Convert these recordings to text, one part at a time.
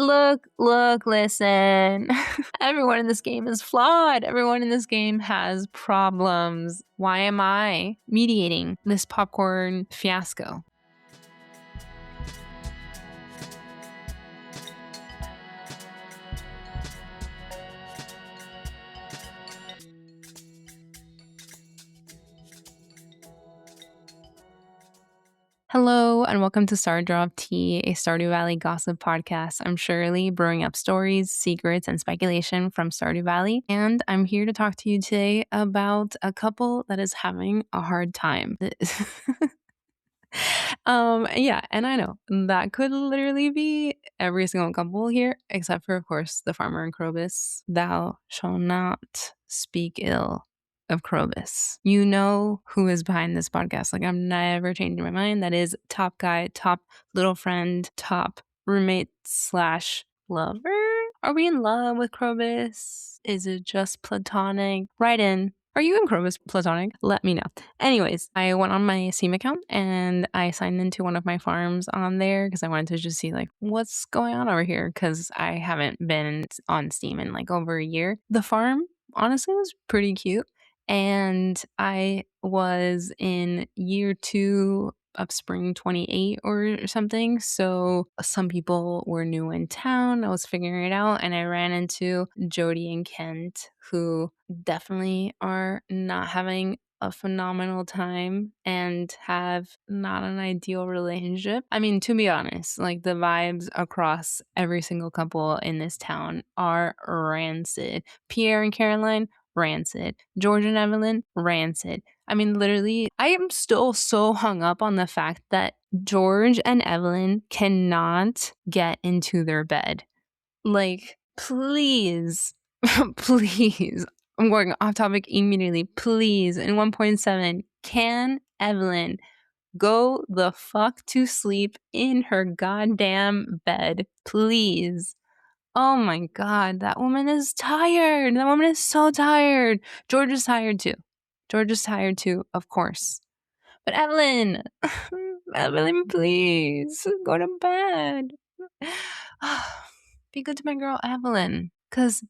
Look, listen. Everyone in this game is flawed. Everyone in this game has problems. Why am I mediating this popcorn fiasco? Hello, and welcome to Stardew Tea, a Stardew Valley gossip podcast. I'm Shirley, brewing up stories, secrets, and speculation from Stardew Valley, and I'm here to talk to you today about a couple that is having a hard time. Yeah, and I know that could literally be every single couple here, except for, of course, the farmer and Krobus. Thou shalt not speak ill of Krobus. You know who is behind this podcast. Like, I'm never changing my mind. That is top guy, top little friend, top roommate slash lover. Are we in love with Krobus? Is it just platonic? Write in. Are you and Krobus platonic? Let me know. Anyways, I went on my Steam account and I signed into one of my farms on there because I wanted to just see like what's going on over here because I haven't been on Steam in like over a year. The farm honestly was pretty cute. And I was in year 2 of spring 28 or something. So some people were new in town. I was figuring it out. And I ran into Jody and Kent, who definitely are not having a phenomenal time and have not an ideal relationship. I mean, to be honest, like the vibes across every single couple in this town are rancid. Pierre and Caroline, rancid. George and Evelyn, rancid. I mean, literally, I am still so hung up on the fact that George and Evelyn cannot get into their bed. Like, please, please. I'm going off topic immediately. Please, in 1.7, can Evelyn go the fuck to sleep in her goddamn bed? Please. Oh my God, that woman is tired. That woman is so tired. George is tired too. George is tired too, of course. But Evelyn, Evelyn, please go to bed. Be good to my girl, Evelyn. Because,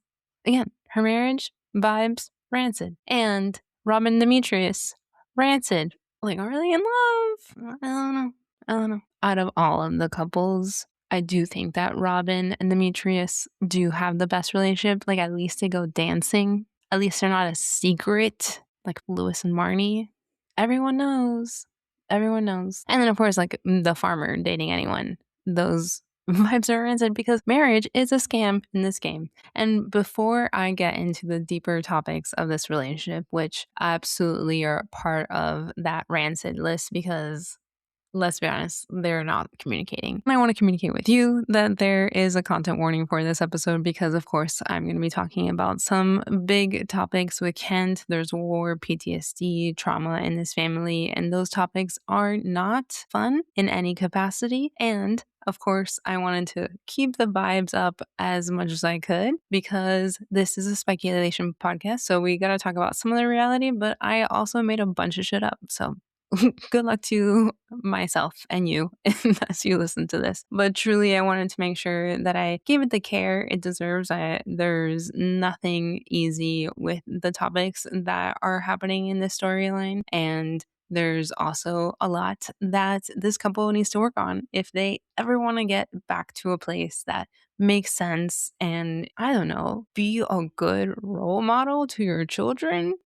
again, her marriage, vibes, rancid. And Robin Demetrius, rancid. Like, are they in love? I don't know. Out of all of the couples, I do think that Robin and Demetrius do have the best relationship. Like, at least they go dancing. At least they're not a secret like Lewis and Marnie. Everyone knows. Everyone knows. And then, of course, like the farmer dating anyone. Those vibes are rancid because marriage is a scam in this game. And before I get into the deeper topics of this relationship, which absolutely are part of that rancid list because let's be honest, they're not communicating. I want to communicate with you that there is a content warning for this episode because, of course, I'm going to be talking about some big topics with Kent. There's war, PTSD, trauma in this family, and those topics are not fun in any capacity. And of course, I wanted to keep the vibes up as much as I could because this is a speculation podcast. So we got to talk about some of the reality, but I also made a bunch of shit up. So good luck to myself and you as you listen to this. But truly, I wanted to make sure that I gave it the care it deserves. There's nothing easy with the topics that are happening in this storyline. And there's also a lot that this couple needs to work on if they ever want to get back to a place that makes sense and, I don't know, be a good role model to your children.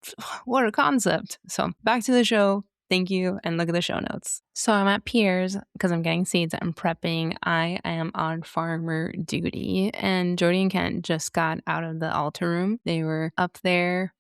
What a concept. So back to the show. Thank you, and look at the show notes. So I'm at Pierre's because I'm getting seeds and prepping. I am on farmer duty, and Jody and Kent just got out of the altar room. They were up there,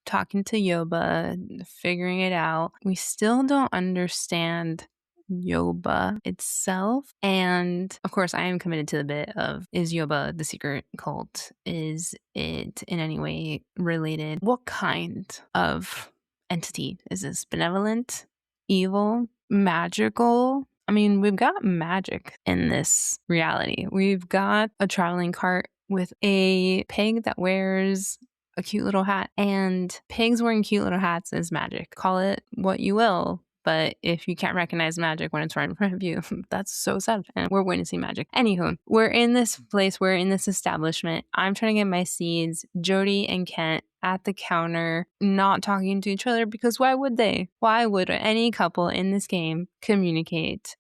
talking to Yoba, figuring it out. We still don't understand Yoba itself. And of course, I am committed to the bit of, is Yoba the secret cult? Is it in any way related? What kind of entity is this? Benevolent, evil, magical? I mean, we've got magic in this reality. We've got a traveling cart with a pig that wears a cute little hat, and pigs wearing cute little hats is magic. Call it what you will. But if you can't recognize magic when it's right in front of you, that's so sad. And we're witnessing magic. Anywho, we're in this place, we're in this establishment. I'm trying to get my seeds. Jodi and Kent at the counter, not talking to each other, because why would they? Why would any couple in this game communicate?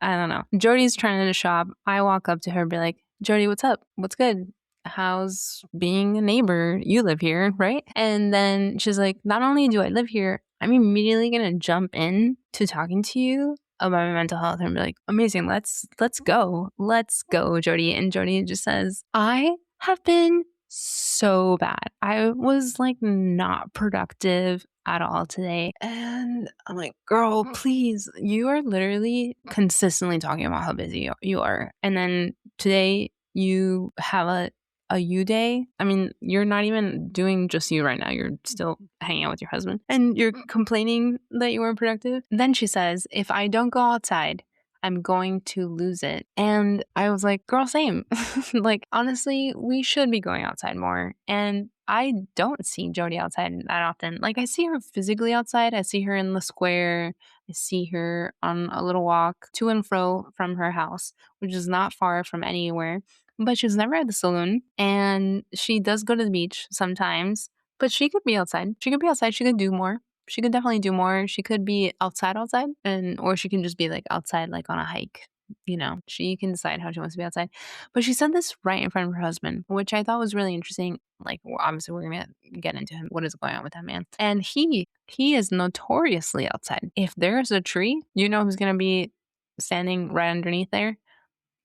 I don't know. Jodi's trying to shop. I walk up to her and be like, Jodi, what's up? What's good? How's being a neighbor? You live here, right? And then she's like, not only do I live here, I'm immediately gonna jump in to talking to you about my mental health and be like, amazing, let's go. Let's go, Jodi. And Jodi just says, I have been so bad. I was like not productive at all today. And I'm like, girl, please, you are literally consistently talking about how busy you are. And then today you have a you day. I mean, you're not even doing just you right now. You're still hanging out with your husband and you're complaining that you weren't productive. Then she says, if I don't go outside, I'm going to lose it. And I was like, girl, same. Like, honestly, we should be going outside more. And I don't see Jodi outside that often. Like, I see her physically outside. I see her in the square. I see her on a little walk to and fro from her house, which is not far from anywhere. But she's never at the saloon. And she does go to the beach sometimes. But she could be outside. She could be outside. She could do more. She could definitely do more. She could be outside, and or she can just be like outside, like on a hike. You know, she can decide how she wants to be outside. But she said this right in front of her husband, which I thought was really interesting. Like, well, obviously, we're gonna get into him. What is going on with that man? And he is notoriously outside. If there's a tree, you know who's gonna be standing right underneath there?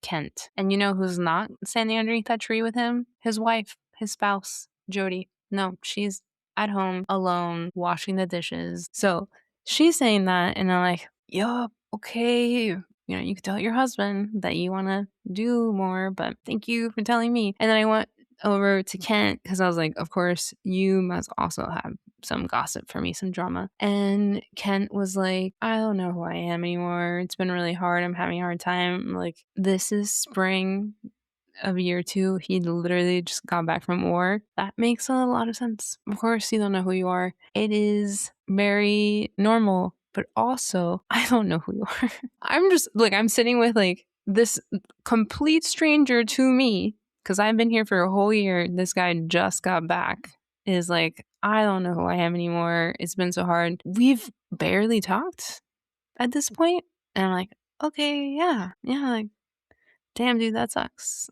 Kent. And you know who's not standing underneath that tree with him? His wife, his spouse, Jodi. No, she's at home alone washing the dishes. So she's saying that, and I'm like, yup, okay. You know, you could tell your husband that you want to do more, but thank you for telling me. And then I went over to Kent because I was like, of course, you must also have some gossip for me, some drama. And Kent was like, I don't know who I am anymore. It's been really hard. I'm having a hard time. I'm like, this is spring of year 2. He literally just got back from war. That makes a lot of sense. Of course, you don't know who you are. It is very normal, but also, I don't know who you are. I'm just like, I'm sitting with like this complete stranger to me because I've been here for a whole year. This guy just got back. Is like, I don't know who I am anymore. It's been so hard. We've barely talked at this point. And I'm like, okay, yeah, like, damn, dude, that sucks.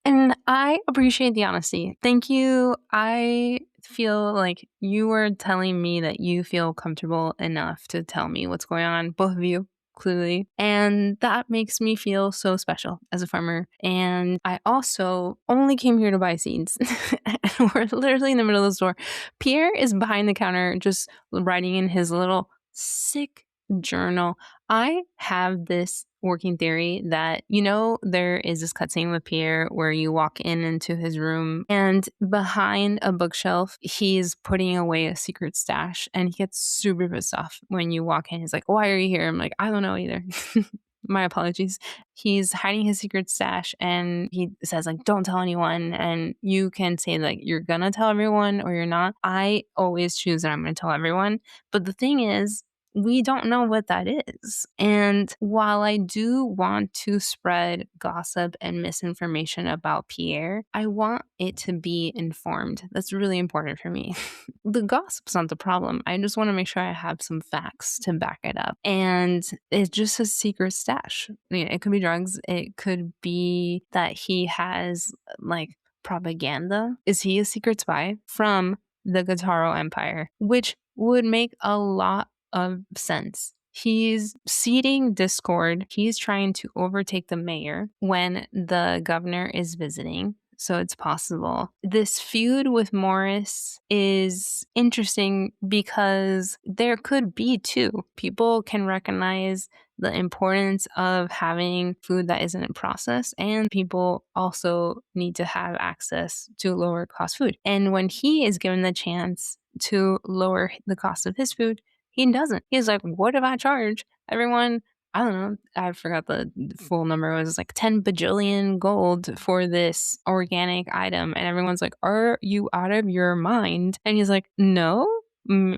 And I appreciate the honesty. Thank you. I feel like you were telling me that you feel comfortable enough to tell me what's going on, both of you, clearly. And that makes me feel so special as a farmer. And I also only came here to buy seeds. And we're literally in the middle of the store. Pierre is behind the counter just writing in his little sick journal. I have this working theory that, you know, there is this cutscene with Pierre where you walk into his room and behind a bookshelf, he's putting away a secret stash and he gets super pissed off when you walk in. He's like, why are you here? I'm like, I don't know either. My apologies. He's hiding his secret stash and he says like, don't tell anyone. And you can say like, you're gonna tell everyone or you're not. I always choose that I'm gonna tell everyone. But the thing is, we don't know what that is. And while I do want to spread gossip and misinformation about Pierre, I want it to be informed. That's really important for me. The gossip's not the problem. I just want to make sure I have some facts to back it up. And it's just a secret stash. You know, it could be drugs. It could be that he has like propaganda. Is he a secret spy from the Guitaro Empire? Which would make a lot of sense. He's seeding discord. He's trying to overtake the mayor when the governor is visiting. So it's possible. This feud with Morris is interesting because there could be two. People can recognize the importance of having food that isn't processed, and people also need to have access to lower cost food. And when he is given the chance to lower the cost of his food, he doesn't. He's like, what if I charge everyone, I don't know, I forgot the full number. It was like 10 bajillion gold for this organic item. And everyone's like, are you out of your mind? And he's like, no,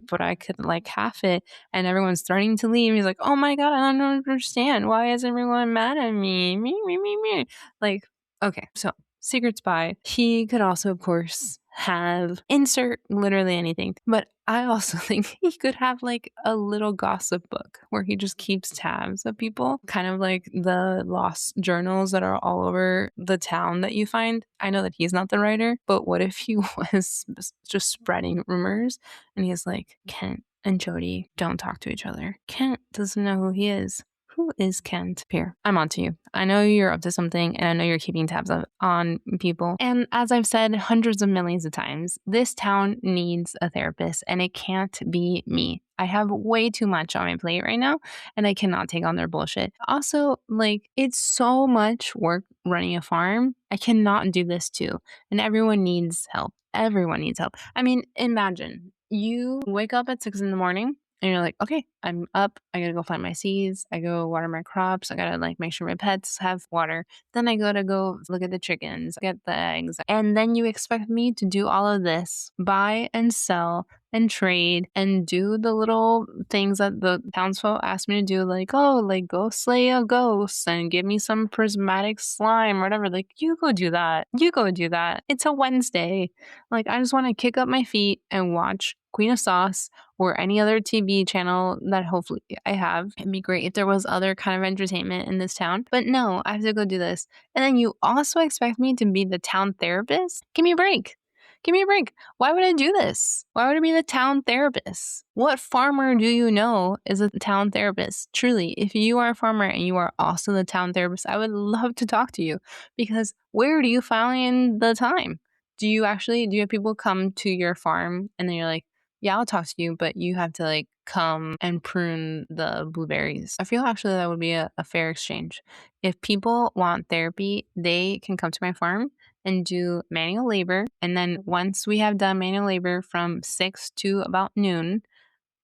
but I could like half it, and everyone's starting to leave. He's like, oh my God, I don't understand. Why is everyone mad at me? Me. Like, okay, so secret spy. He could also, of course, have insert literally anything. But I also think he could have like a little gossip book where he just keeps tabs of people, kind of like the lost journals that are all over the town that you find. I know that he's not the writer, but what if he was just spreading rumors and he's like, Kent and Jodi don't talk to each other. Kent doesn't know who he is. Who is Kent? Here, I'm on to you. I know you're up to something, and I know you're keeping tabs on people. And as I've said hundreds of millions of times, this town needs a therapist, and it can't be me. I have way too much on my plate right now, and I cannot take on their bullshit. Also, like, it's so much work running a farm. I cannot do this too. And everyone needs help. Everyone needs help. I mean, imagine you wake up at 6 in the morning. And you're like, okay, I'm up. I gotta go plant my seeds. I go water my crops. I gotta like make sure my pets have water. Then I go look at the chickens, get the eggs. And then you expect me to do all of this, buy and sell and trade and do the little things that the townsfolk asked me to do, like, oh, like go slay a ghost and give me some prismatic slime or whatever. Like, you go do that. You go do that. It's a Wednesday. Like, I just want to kick up my feet and watch Queen of Sauce or any other TV channel that hopefully I have. It'd be great if there was other kind of entertainment in this town. But no, I have to go do this. And then you also expect me to be the town therapist? Give me a break. Give me a break. Why would I do this? Why would I be the town therapist? What farmer do you know is a town therapist? Truly, if you are a farmer and you are also the town therapist, I would love to talk to you, because where do you find the time? Do you have people come to your farm and then you're like, yeah, I'll talk to you, but you have to like come and prune the blueberries? I feel actually that would be a fair exchange. If people want therapy, they can come to my farm and do manual labor. And then once we have done manual labor from 6 to about noon,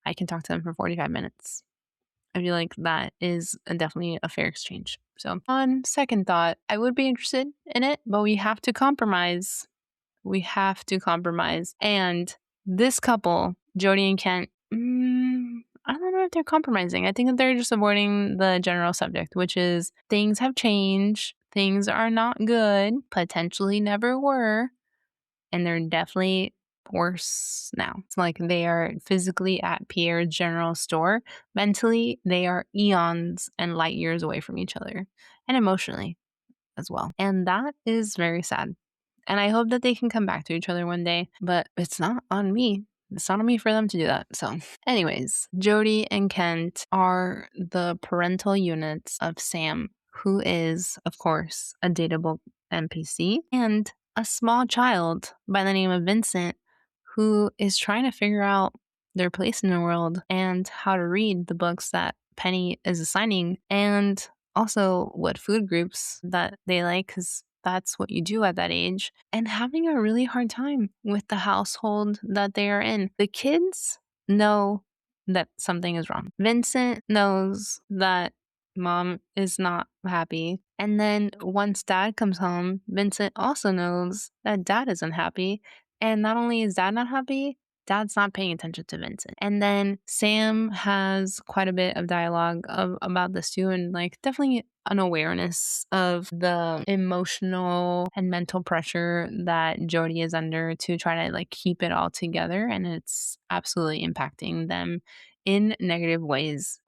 I can talk to them for 45 minutes. I feel like that is definitely a fair exchange. So on second thought, I would be interested in it, but we have to compromise. We have to compromise. And this couple, Jodi and Kent, I don't know if they're compromising. I think that they're just avoiding the general subject, which is things have changed. Things are not good, potentially never were, and they're definitely worse now. It's like they are physically at Pierre's general store. Mentally, they are eons and light years away from each other, and emotionally as well. And that is very sad. And I hope that they can come back to each other one day, but it's not on me. It's not on me for them to do that. So anyways, Jodi and Kent are the parental units of Sam, who is, of course, a dateable NPC, and a small child by the name of Vincent, who is trying to figure out their place in the world and how to read the books that Penny is assigning, and also what food groups that they like, because that's what you do at that age, and having a really hard time with the household that they are in. The kids know that something is wrong. Vincent knows that mom is not happy. And then once dad comes home, Vincent also knows that dad is unhappy. And not only is dad not happy, dad's not paying attention to Vincent. And then Sam has quite a bit of dialogue about this too, and like definitely an awareness of the emotional and mental pressure that Jodi is under to try to like keep it all together, and it's absolutely impacting them in negative ways.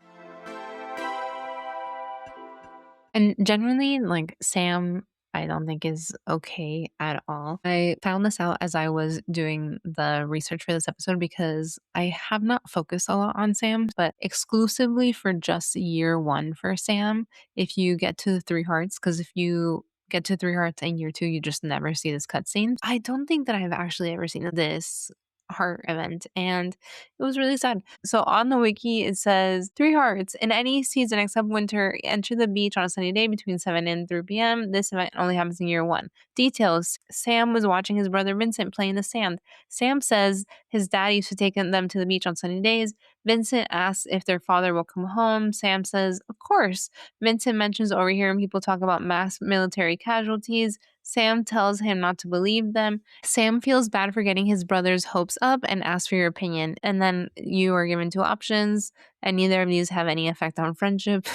And generally, like, Sam, I don't think is okay at all. I found this out as I was doing the research for this episode because I have not focused a lot on Sam, but exclusively for just year one for Sam, if you get to the 3 hearts, because if you get to 3 hearts in year 2, you just never see this cutscene. I don't think that I've actually ever seen this heart event, and it was really sad. So on the wiki it says 3 hearts in any season except winter, enter the beach on a sunny day between 7 and 3 p.m. This event only happens in year 1. Details: Sam was watching his brother Vincent play in the sand. Sam says his dad used to take them to the beach on sunny days. Vincent asks if their father will come home. Sam says, of course. Vincent mentions overhearing people talk about mass military casualties. Sam tells him not to believe them. Sam feels bad for getting his brother's hopes up and asks for your opinion. And then you are given 2 options, and neither of these have any effect on friendship.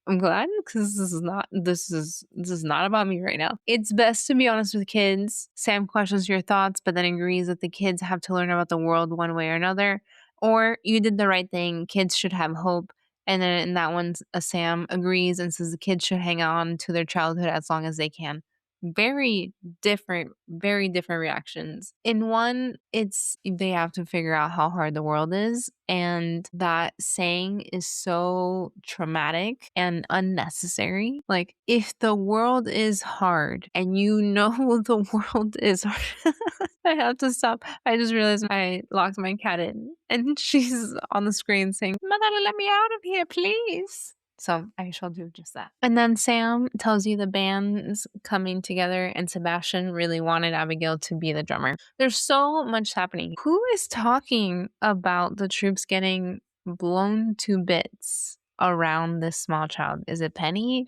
I'm glad, because this is not about me right now. It's best to be honest with kids. Sam questions your thoughts, but then agrees that the kids have to learn about the world one way or another. Or you did the right thing. Kids should have hope. And then in that one, Sam agrees and says the kids should hang on to their childhood as long as they can. Very different reactions. In one, it's they have to figure out how hard the world is. And that saying is so traumatic and unnecessary. Like, if the world is hard and you know the world is hard, I have to stop. I just realized I locked my cat in and she's on the screen saying, "Mother, let me out of here, please." So I shall do just that. And then Sam tells you the band's coming together and Sebastian really wanted Abigail to be the drummer. There's so much happening. Who is talking about the troops getting blown to bits around this small child? Is it Penny?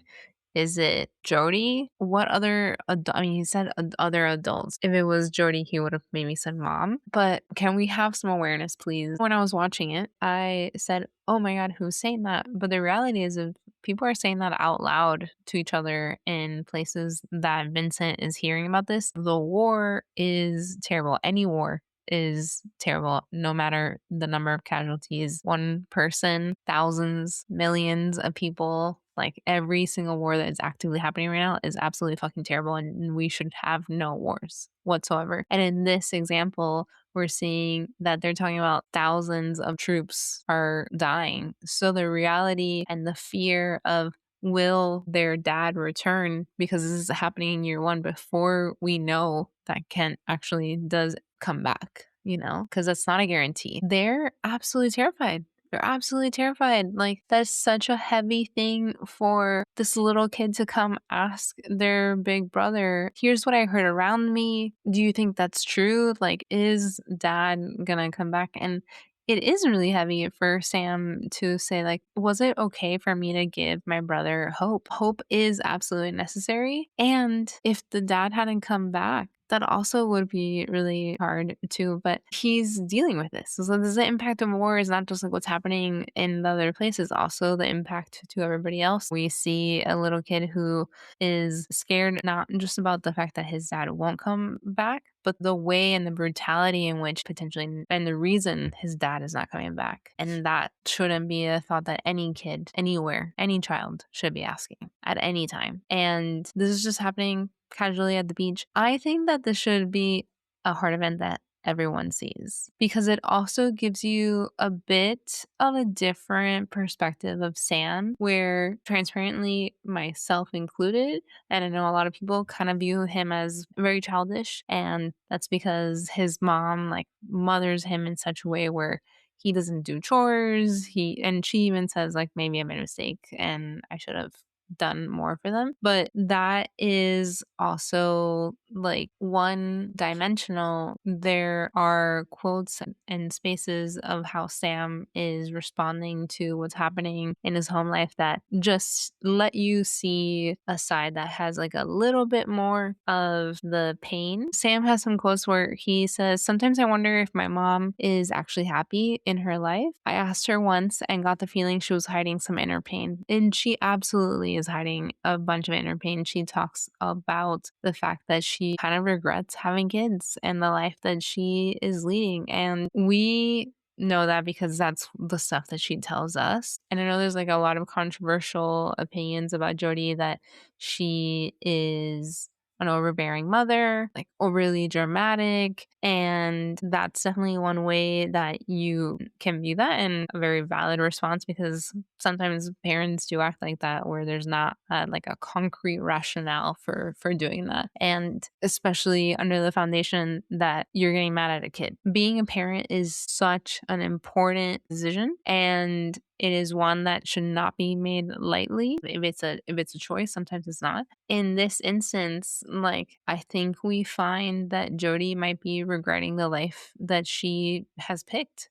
Is it Jody? What other he said other adults. If it was Jody, he would have maybe said mom. But can we have some awareness, please? When I was watching it, I said, oh my God, who's saying that? But the reality is, if people are saying that out loud to each other in places that Vincent is hearing about this, the war is terrible. Any war is terrible, no matter the number of casualties. One person, thousands, millions of people. Like, every single war that is actively happening right now is absolutely fucking terrible, and we should have no wars whatsoever. And in this example, we're seeing that they're talking about thousands of troops are dying. So the reality and the fear of, will their dad return, because this is happening in year 1 before we know that Kent actually does come back, because that's not a guarantee. They're absolutely terrified. They're absolutely terrified. Like, that's such a heavy thing for this little kid to come ask their big brother, here's what I heard around me. Do you think that's true? Like, is dad gonna come back? And it is really heavy for Sam to say, like, was it okay for me to give my brother hope? Hope is absolutely necessary. And if the dad hadn't come back, that also would be really hard too, but he's dealing with this. So this is the impact of war is not just like what's happening in the other places, also the impact to everybody else. We see a little kid who is scared, not just about the fact that his dad won't come back, but the way and the brutality in which potentially, and the reason his dad is not coming back. And that shouldn't be a thought that any kid, anywhere, any child should be asking at any time. And this is just happening casually at the beach. I think that this should be a heart event that everyone sees, because it also gives you a bit of a different perspective of Sam, where transparently, myself included, and I know a lot of people kind of view him as very childish, and that's because his mom like mothers him in such a way where he doesn't do chores. And she even says, like, maybe I made a mistake and I should have done more for them. But that is also like one dimensional. There are quotes and spaces of how Sam is responding to what's happening in his home life that just let you see a side that has like a little bit more of the pain. Sam has some quotes where he says, sometimes I wonder if my mom is actually happy in her life. I asked her once and got the feeling she was hiding some inner pain. And she absolutely is hiding a bunch of inner pain. She talks about the fact that she kind of regrets having kids and the life that she is leading. And we know that because that's the stuff that she tells us. And I know there's like a lot of controversial opinions about Jodi, that she is an overbearing mother, like overly dramatic. And that's definitely one way that you can view that, and a very valid response, because sometimes parents do act like that where there's not like a concrete rationale for doing that. And especially under the foundation that you're getting mad at a kid. Being a parent is such an important decision, and it is one that should not be made lightly. If it's a choice, sometimes it's not. In this instance, like, I think we find that Jodi might be regretting the life that she has picked.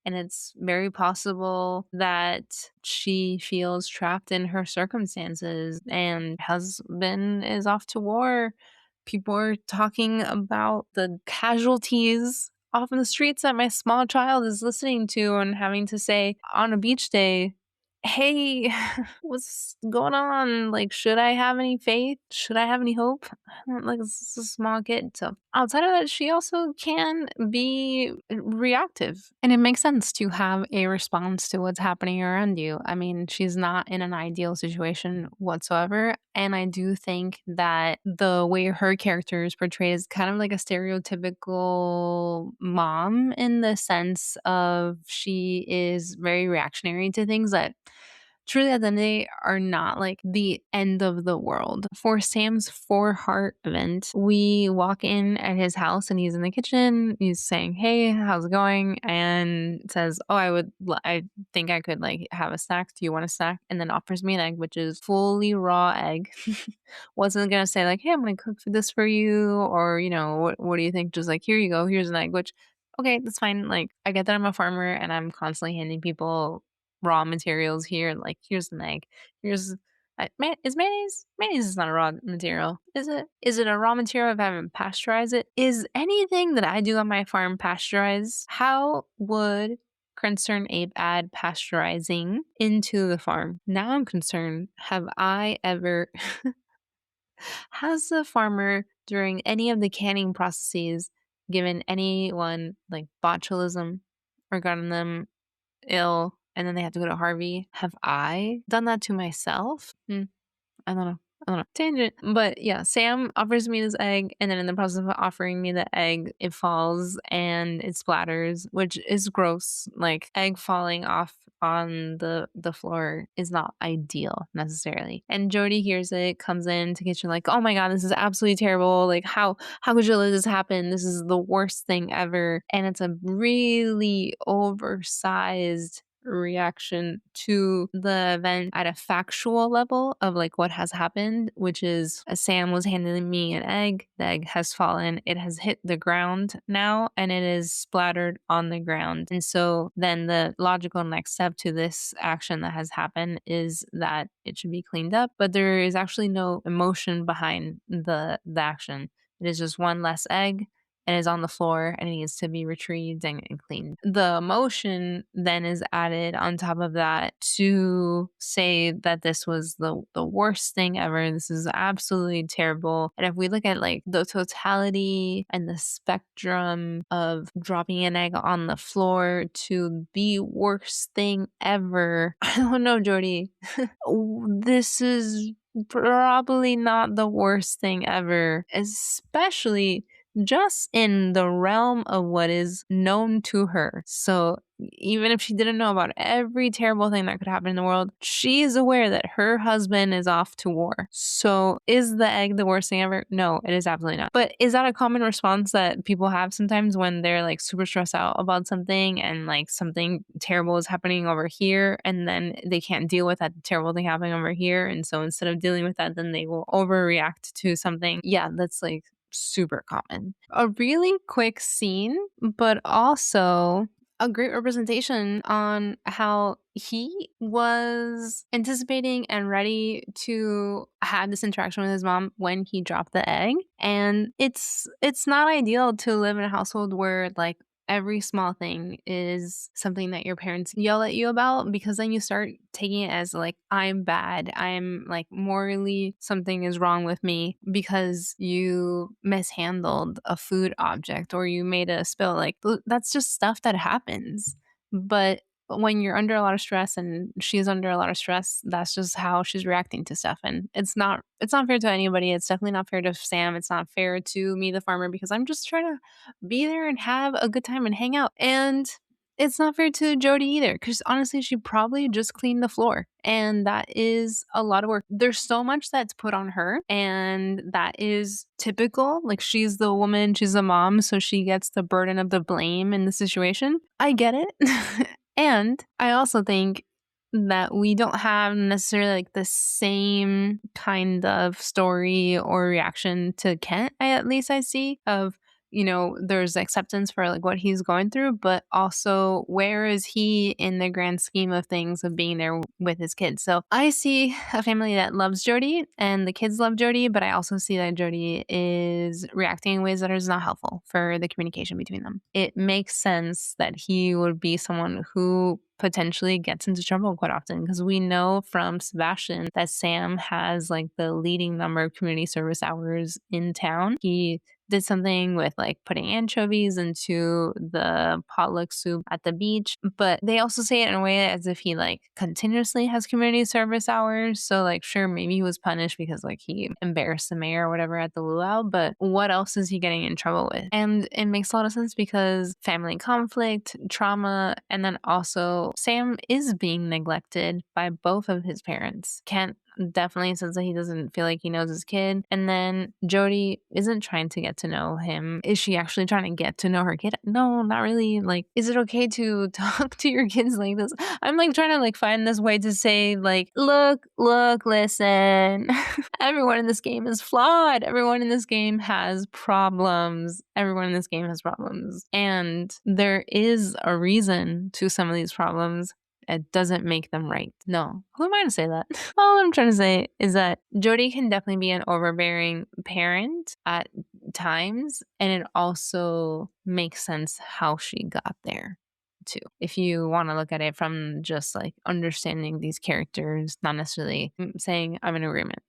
And it's very possible that she feels trapped in her circumstances, and husband is off to war People are talking about the casualties off in the streets that my small child is listening to and having to say on a beach day, hey, what's going on? Like, should I have any faith? Should I have any hope? Like, this is a small kid. So outside of that, she also can be reactive. And it makes sense to have a response to what's happening around you. I mean, she's not in an ideal situation whatsoever. And I do think that the way her character is portrayed is kind of like a stereotypical mom, in the sense of she is very reactionary to things that truly at the end of the day are not like the end of the world. For Sam's 4 heart event, we walk in at his house and he's in the kitchen. He's saying, hey, how's it going? And says, oh, I think I could like have a snack. Do you want a snack? And then offers me an egg, which is fully raw egg. Wasn't gonna say like, hey, I'm gonna cook this for you, or what do you think? Just like, here you go, here's an egg. Which, okay, that's fine. Like, I get that I'm a farmer and I'm constantly handing people raw materials here. Like, here's an egg. Here's is mayonnaise? Mayonnaise is not a raw material, is it? Is it a raw material if I haven't pasteurized it? Is anything that I do on my farm pasteurized? How would concern Abe add pasteurizing into the farm? Now I'm concerned. Have I ever has the farmer during any of the canning processes given anyone like botulism or gotten them ill and then they have to go to Harvey? Have I done that to myself? I don't know. Tangent. But yeah, Sam offers me this egg, and then in the process of offering me the egg, it falls and it splatters, which is gross. Like, egg falling off on the floor is not ideal necessarily. And Jodi hears it, comes in to kitchen like, oh my god, this is absolutely terrible. Like, how could you let this happen? This is the worst thing ever. And it's a really oversized reaction to the event at a factual level of like what has happened, which is Sam was handing me an egg. The egg has fallen. It has hit the ground now and it is splattered on the ground. And so then the logical next step to this action that has happened is that it should be cleaned up, but there is actually no emotion behind the action. It is just one less egg and is on the floor and it needs to be retrieved and cleaned. The emotion then is added on top of that to say that this was the worst thing ever. This is absolutely terrible. And if we look at like the totality and the spectrum of dropping an egg on the floor to the worst thing ever, I don't know, Jodi. This is probably not the worst thing ever, especially just in the realm of what is known to her. So even if she didn't know about every terrible thing that could happen in the world, she is aware that her husband is off to war. So is the egg the worst thing ever? No, it is absolutely not. But is that a common response that people have sometimes when they're like super stressed out about something and like something terrible is happening over here and then they can't deal with that terrible thing happening over here? And so instead of dealing with that, then they will overreact to something. Yeah, that's like super common. A really quick scene, but also a great representation on how he was anticipating and ready to have this interaction with his mom when he dropped the egg. And it's not ideal to live in a household where like every small thing is something that your parents yell at you about, because then you start taking it as like, I'm bad. I'm like morally something is wrong with me because you mishandled a food object or you made a spill. Like, that's just stuff that happens. But when you're under a lot of stress and she's under a lot of stress, that's just how she's reacting to stuff. And it's not fair to anybody. It's definitely not fair to Sam. It's not fair to me, the farmer, because I'm just trying to be there and have a good time and hang out. And it's not fair to Jodi either, because honestly, she probably just cleaned the floor. And that is a lot of work. There's so much that's put on her, and that is typical. Like, she's the woman, she's the mom, so she gets the burden of the blame in the situation. I get it. And I also think that we don't have necessarily like the same kind of story or reaction to Kent, at least I see, of you know, there's acceptance for like what he's going through, but also where is he in the grand scheme of things of being there with his kids. So I see a family that loves Jodi and the kids love Jodi, but I also see that Jodi is reacting in ways that is not helpful for the communication between them. It makes sense that he would be someone who potentially gets into trouble quite often, because we know from Sebastian that Sam has like the leading number of community service hours in town. He did something with like putting anchovies into the potluck soup at the beach, but they also say it in a way as if he like continuously has community service hours. So like, sure, maybe he was punished because like he embarrassed the mayor or whatever at the luau, but what else is he getting in trouble with? And it makes a lot of sense because family conflict, trauma, and then also Sam is being neglected by both of his parents. Kent definitely says that he doesn't feel like he knows his kid. And then Jodi isn't trying to get to know him. Is she actually trying to get to know her kid? No, not really. Like, is it okay to talk to your kids like this? I'm like trying to like find this way to say like, look, listen. Everyone in this game is flawed. Everyone in this game has problems. Everyone in this game has problems. And there is a reason to some of these problems. It doesn't make them right. No. Who am I to say that? All I'm trying to say is that Jodi can definitely be an overbearing parent at times, and it also makes sense how she got there too. If you want to look at it from just like understanding these characters, not necessarily saying I'm in agreement,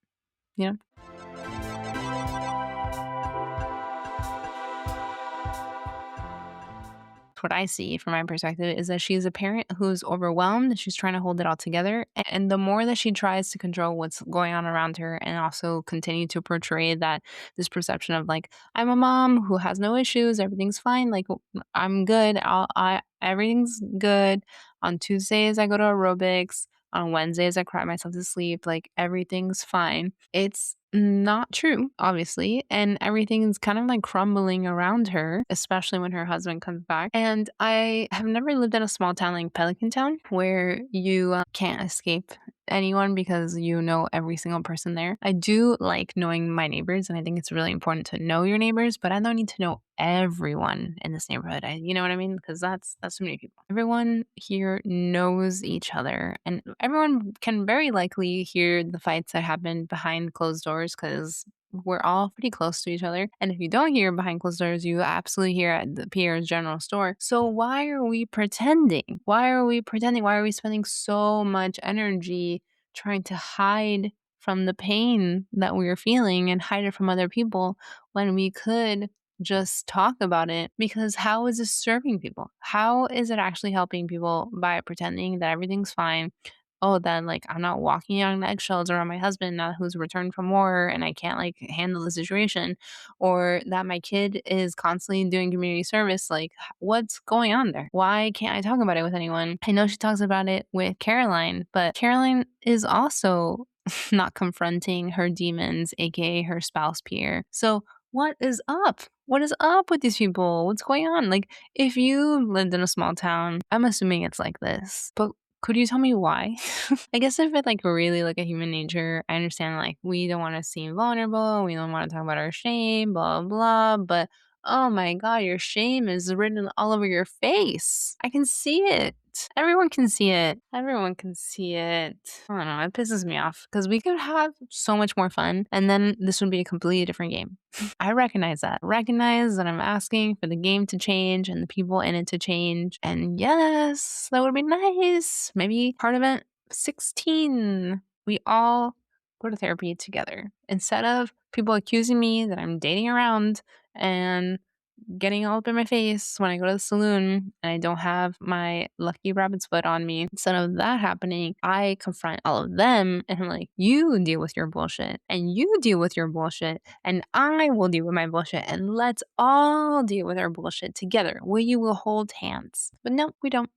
you know? What I see from my perspective is that she's a parent who's overwhelmed. She's trying to hold it all together. And the more that she tries to control what's going on around her and also continue to portray that this perception of like, I'm a mom who has no issues, everything's fine, like I'm good, everything's good. On Tuesdays, I go to aerobics. On Wednesdays, I cry myself to sleep. Like everything's fine. It's not true, obviously. And everything's kind of like crumbling around her, especially when her husband comes back. And I have never lived in a small town like Pelican Town where you can't escape anyone because you know every single person there. I do like knowing my neighbors, and I think it's really important to know your neighbors, but I don't need to know everyone in this neighborhood. You know what I mean? Because that's too many people. Everyone here knows each other, and everyone can very likely hear the fights that happen behind closed doors because we're all pretty close to each other. And if you don't hear behind closed doors, you absolutely hear at the Pierre's general store. So why are we pretending? Why are we pretending? Why are we spending so much energy trying to hide from the pain that we're feeling and hide it from other people when we could just talk about it? Because how is this serving people? How is it actually helping people by pretending that everything's fine? Oh, then like I'm not walking on eggshells around my husband now who's returned from war and I can't like handle the situation, or that my kid is constantly doing community service. Like, what's going on there? Why can't I talk about it with anyone? I know she talks about it with Caroline, but Caroline is also not confronting her demons, aka her spouse Pierre. So what is up? What is up with these people? What's going on? Like, if you lived in a small town, I'm assuming it's like this, but could you tell me why? I guess if it like really look at human nature, I understand like we don't want to seem vulnerable, we don't want to talk about our shame, blah blah, but oh my god, your shame is written all over your face. I can see it. Everyone can see it. Everyone can see it. I don't know. It pisses me off because we could have so much more fun and then this would be a completely different game. I recognize that. Recognize that I'm asking for the game to change and the people in it to change. And yes, that would be nice. Maybe part of it 16. We all go to therapy together. Instead of people accusing me that I'm dating around and getting all up in my face when I go to the saloon and I don't have my lucky rabbit's foot on me. Instead of that happening, I confront all of them and I'm like, you deal with your bullshit and you deal with your bullshit and I will deal with my bullshit and let's all deal with our bullshit together. We will hold hands. But no, we don't.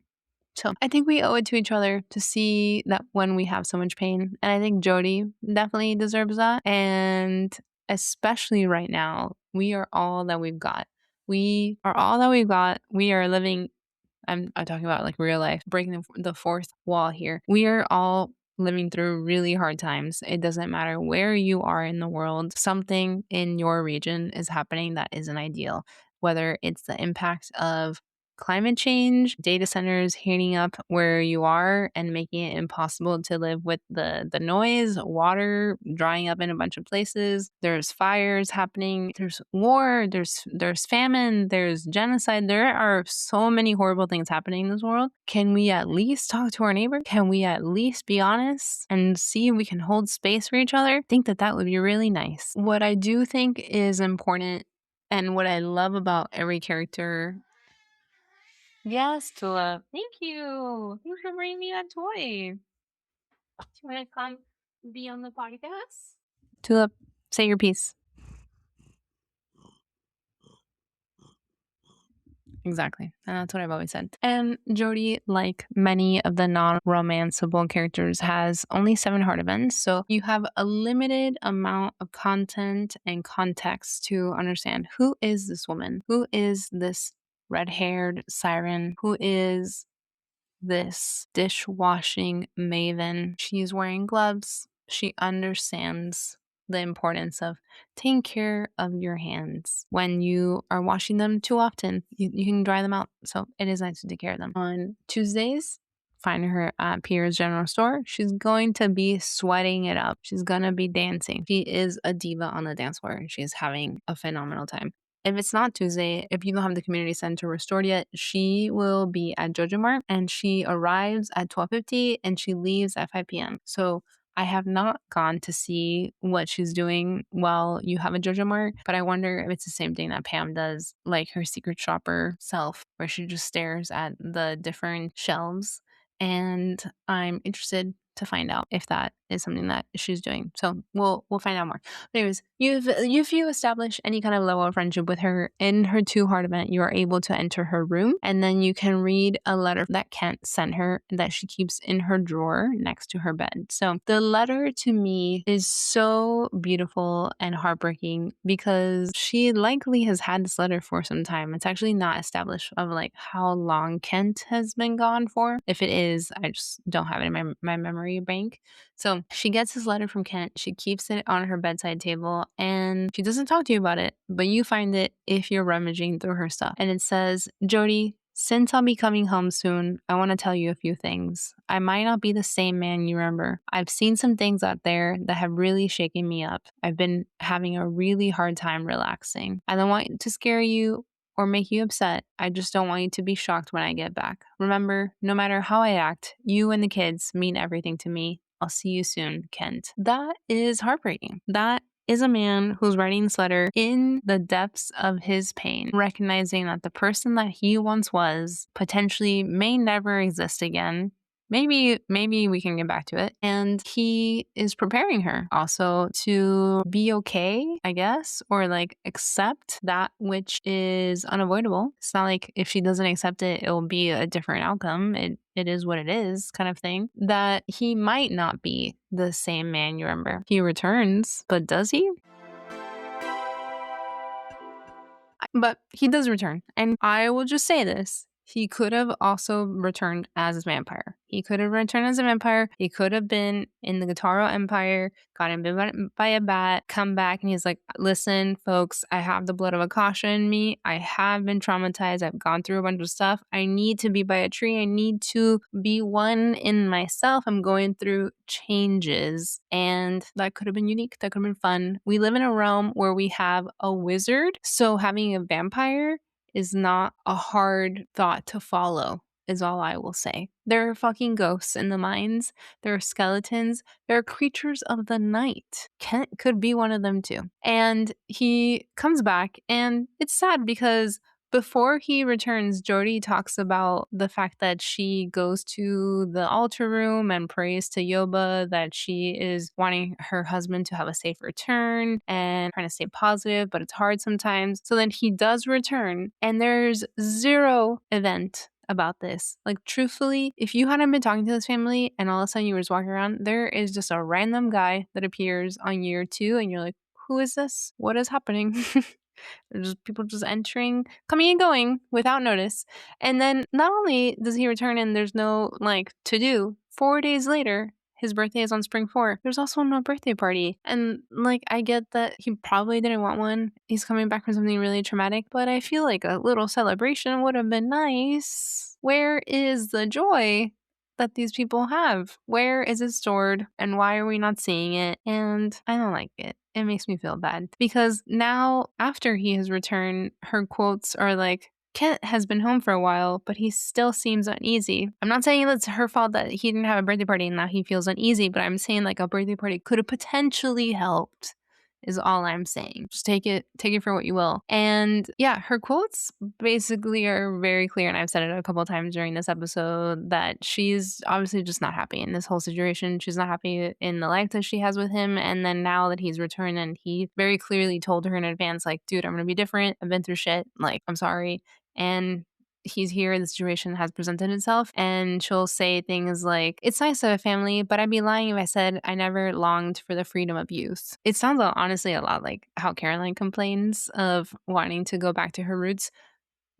So I think we owe it to each other to see that when we have so much pain. And I think Jodi definitely deserves that. And especially right now, we are all that we've got. We are all that we've got. We are living, I'm talking about like real life, breaking the fourth wall here. We are all living through really hard times. It doesn't matter where you are in the world, something in your region is happening that isn't ideal. whether it's the impact of climate change, data centers heating up where you are and making it impossible to live with the noise, water drying up in a bunch of places. There's fires happening. There's war. There's famine. There's genocide. There are so many horrible things happening in this world. Can we at least talk to our neighbor? Can we at least be honest and see if we can hold space for each other? I think that would be really nice. What I do think is important and what I love about every character. Yes, Tulip. Thank you. Thanks for bringing me that toy. Do you want to come be on the podcast? Tulip, say your piece. Exactly. And that's what I've always said. And Jodi, like many of the non-romanceable characters, has only 7 hard events. So you have a limited amount of content and context to understand who is this woman? Who is this red-haired siren? Who is this dishwashing maven? She's wearing gloves. She understands the importance of taking care of your hands. When you are washing them too often, you can dry them out. So it is nice to take care of them. On Tuesdays, find her at Pierre's General Store. She's going to be sweating it up. She's going to be dancing. She is a diva on the dance floor. She's having a phenomenal time. If it's not Tuesday, if you don't have the community center restored yet, she will be at Jojo Mart and she arrives at 12:50 and she leaves at 5 p.m. So I have not gone to see what she's doing while you have a Jojo Mart, but I wonder if it's the same thing that Pam does, like her secret shopper self, where she just stares at the different shelves. And I'm interested to find out if that is something that she's doing. So we'll find out more. But anyways, if you establish any kind of level of friendship with her in her 2 hard event, you are able to enter her room and then you can read a letter that Kent sent her that she keeps in her drawer next to her bed. So the letter to me is so beautiful and heartbreaking because she likely has had this letter for some time. It's actually not established of like how long Kent has been gone for. If it is, I just don't have it in my memory bank. So she gets this letter from Kent. She keeps it on her bedside table and she doesn't talk to you about it, but you find it if you're rummaging through her stuff. And it says, Jodi, since I'll be coming home soon, I want to tell you a few things. I might not be the same man you remember. I've seen some things out there that have really shaken me up. I've been having a really hard time relaxing. I don't want to scare you or make you upset. I just don't want you to be shocked when I get back. Remember, no matter how I act, you and the kids mean everything to me. I'll see you soon, Kent. That is heartbreaking. That is a man who's writing this letter in the depths of his pain, recognizing that the person that he once was potentially may never exist again. Maybe we can get back to it. And he is preparing her also to be okay, I guess, or like accept that which is unavoidable. It's not like if she doesn't accept it, it'll be a different outcome. It is what it is kind of thing. That he might not be the same man you remember. He returns, but does he? But he does return. And I will just say this. He could have also returned as a vampire. He could have returned as a vampire. He could have been in the Guitarro Empire, gotten bitten by a bat, come back, and he's like, listen, folks, I have the blood of Akasha in me. I have been traumatized. I've gone through a bunch of stuff. I need to be by a tree. I need to be one in myself. I'm going through changes. And that could have been unique. That could have been fun. We live in a realm where we have a wizard. So having a vampire is not a hard thought to follow, is all I will say. There are fucking ghosts in the mines. There are skeletons. There are creatures of the night. Kent could be one of them too. And he comes back, and it's sad because before he returns, Jodi talks about the fact that she goes to the altar room and prays to Yoba, that she is wanting her husband to have a safe return and trying to stay positive, but it's hard sometimes. So then he does return, and there's 0 event about this. Like, truthfully, if you hadn't been talking to this family and all of a sudden you were just walking around, there is just a random guy that appears on year 2, and you're like, who is this? What is happening? There's just people just entering, coming and going without notice. And then not only does he return and there's no like to do, 4 days later, his birthday is on spring 4. There's also no birthday party. And like, I get that he probably didn't want one. He's coming back from something really traumatic, but I feel like a little celebration would have been nice. Where is the joy that these people have? Where is it stored, and why are we not seeing it? And I don't like it. It makes me feel bad because now, after he has returned, her quotes are like, Kent has been home for a while, but he still seems uneasy. I'm not saying it's her fault that he didn't have a birthday party and now he feels uneasy, but I'm saying like a birthday party could have potentially helped, is all I'm saying. Just take it for what you will. And yeah, her quotes basically are very clear, and I've said it a couple of times during this episode, that she's obviously just not happy in this whole situation. She's not happy in the life that she has with him. And then now that he's returned, and he very clearly told her in advance, like, dude, I'm gonna be different. I've been through shit. Like, I'm sorry. And he's here, the situation has presented itself, and she'll say things like, it's nice to have a family, but I'd be lying if I said I never longed for the freedom of youth. It sounds honestly a lot like how Caroline complains of wanting to go back to her roots.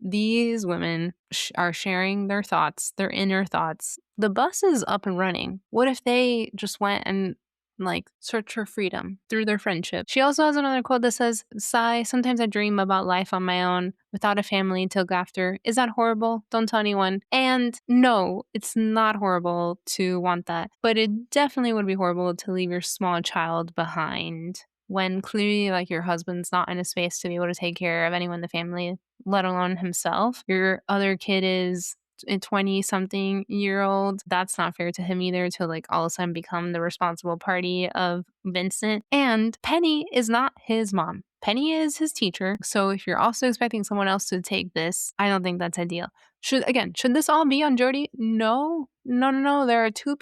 These women are sharing their thoughts, their inner thoughts. The bus is up and running. What if they just went and like search for freedom through their friendship? She also has another quote that says, sigh, sometimes I dream about life on my own without a family to go after. Is that horrible? Don't tell anyone. And no, it's not horrible to want that, but it definitely would be horrible to leave your small child behind when clearly like your husband's not in a space to be able to take care of anyone in the family, let alone himself. Your other kid is a 20-something-year-old. That's not fair to him either, to like all of a sudden become the responsible party of Vincent. And Penny is not his mom. Penny is his teacher. So if you're also expecting someone else to take this, I don't think that's ideal. Should this all be on Jodi? No. There are two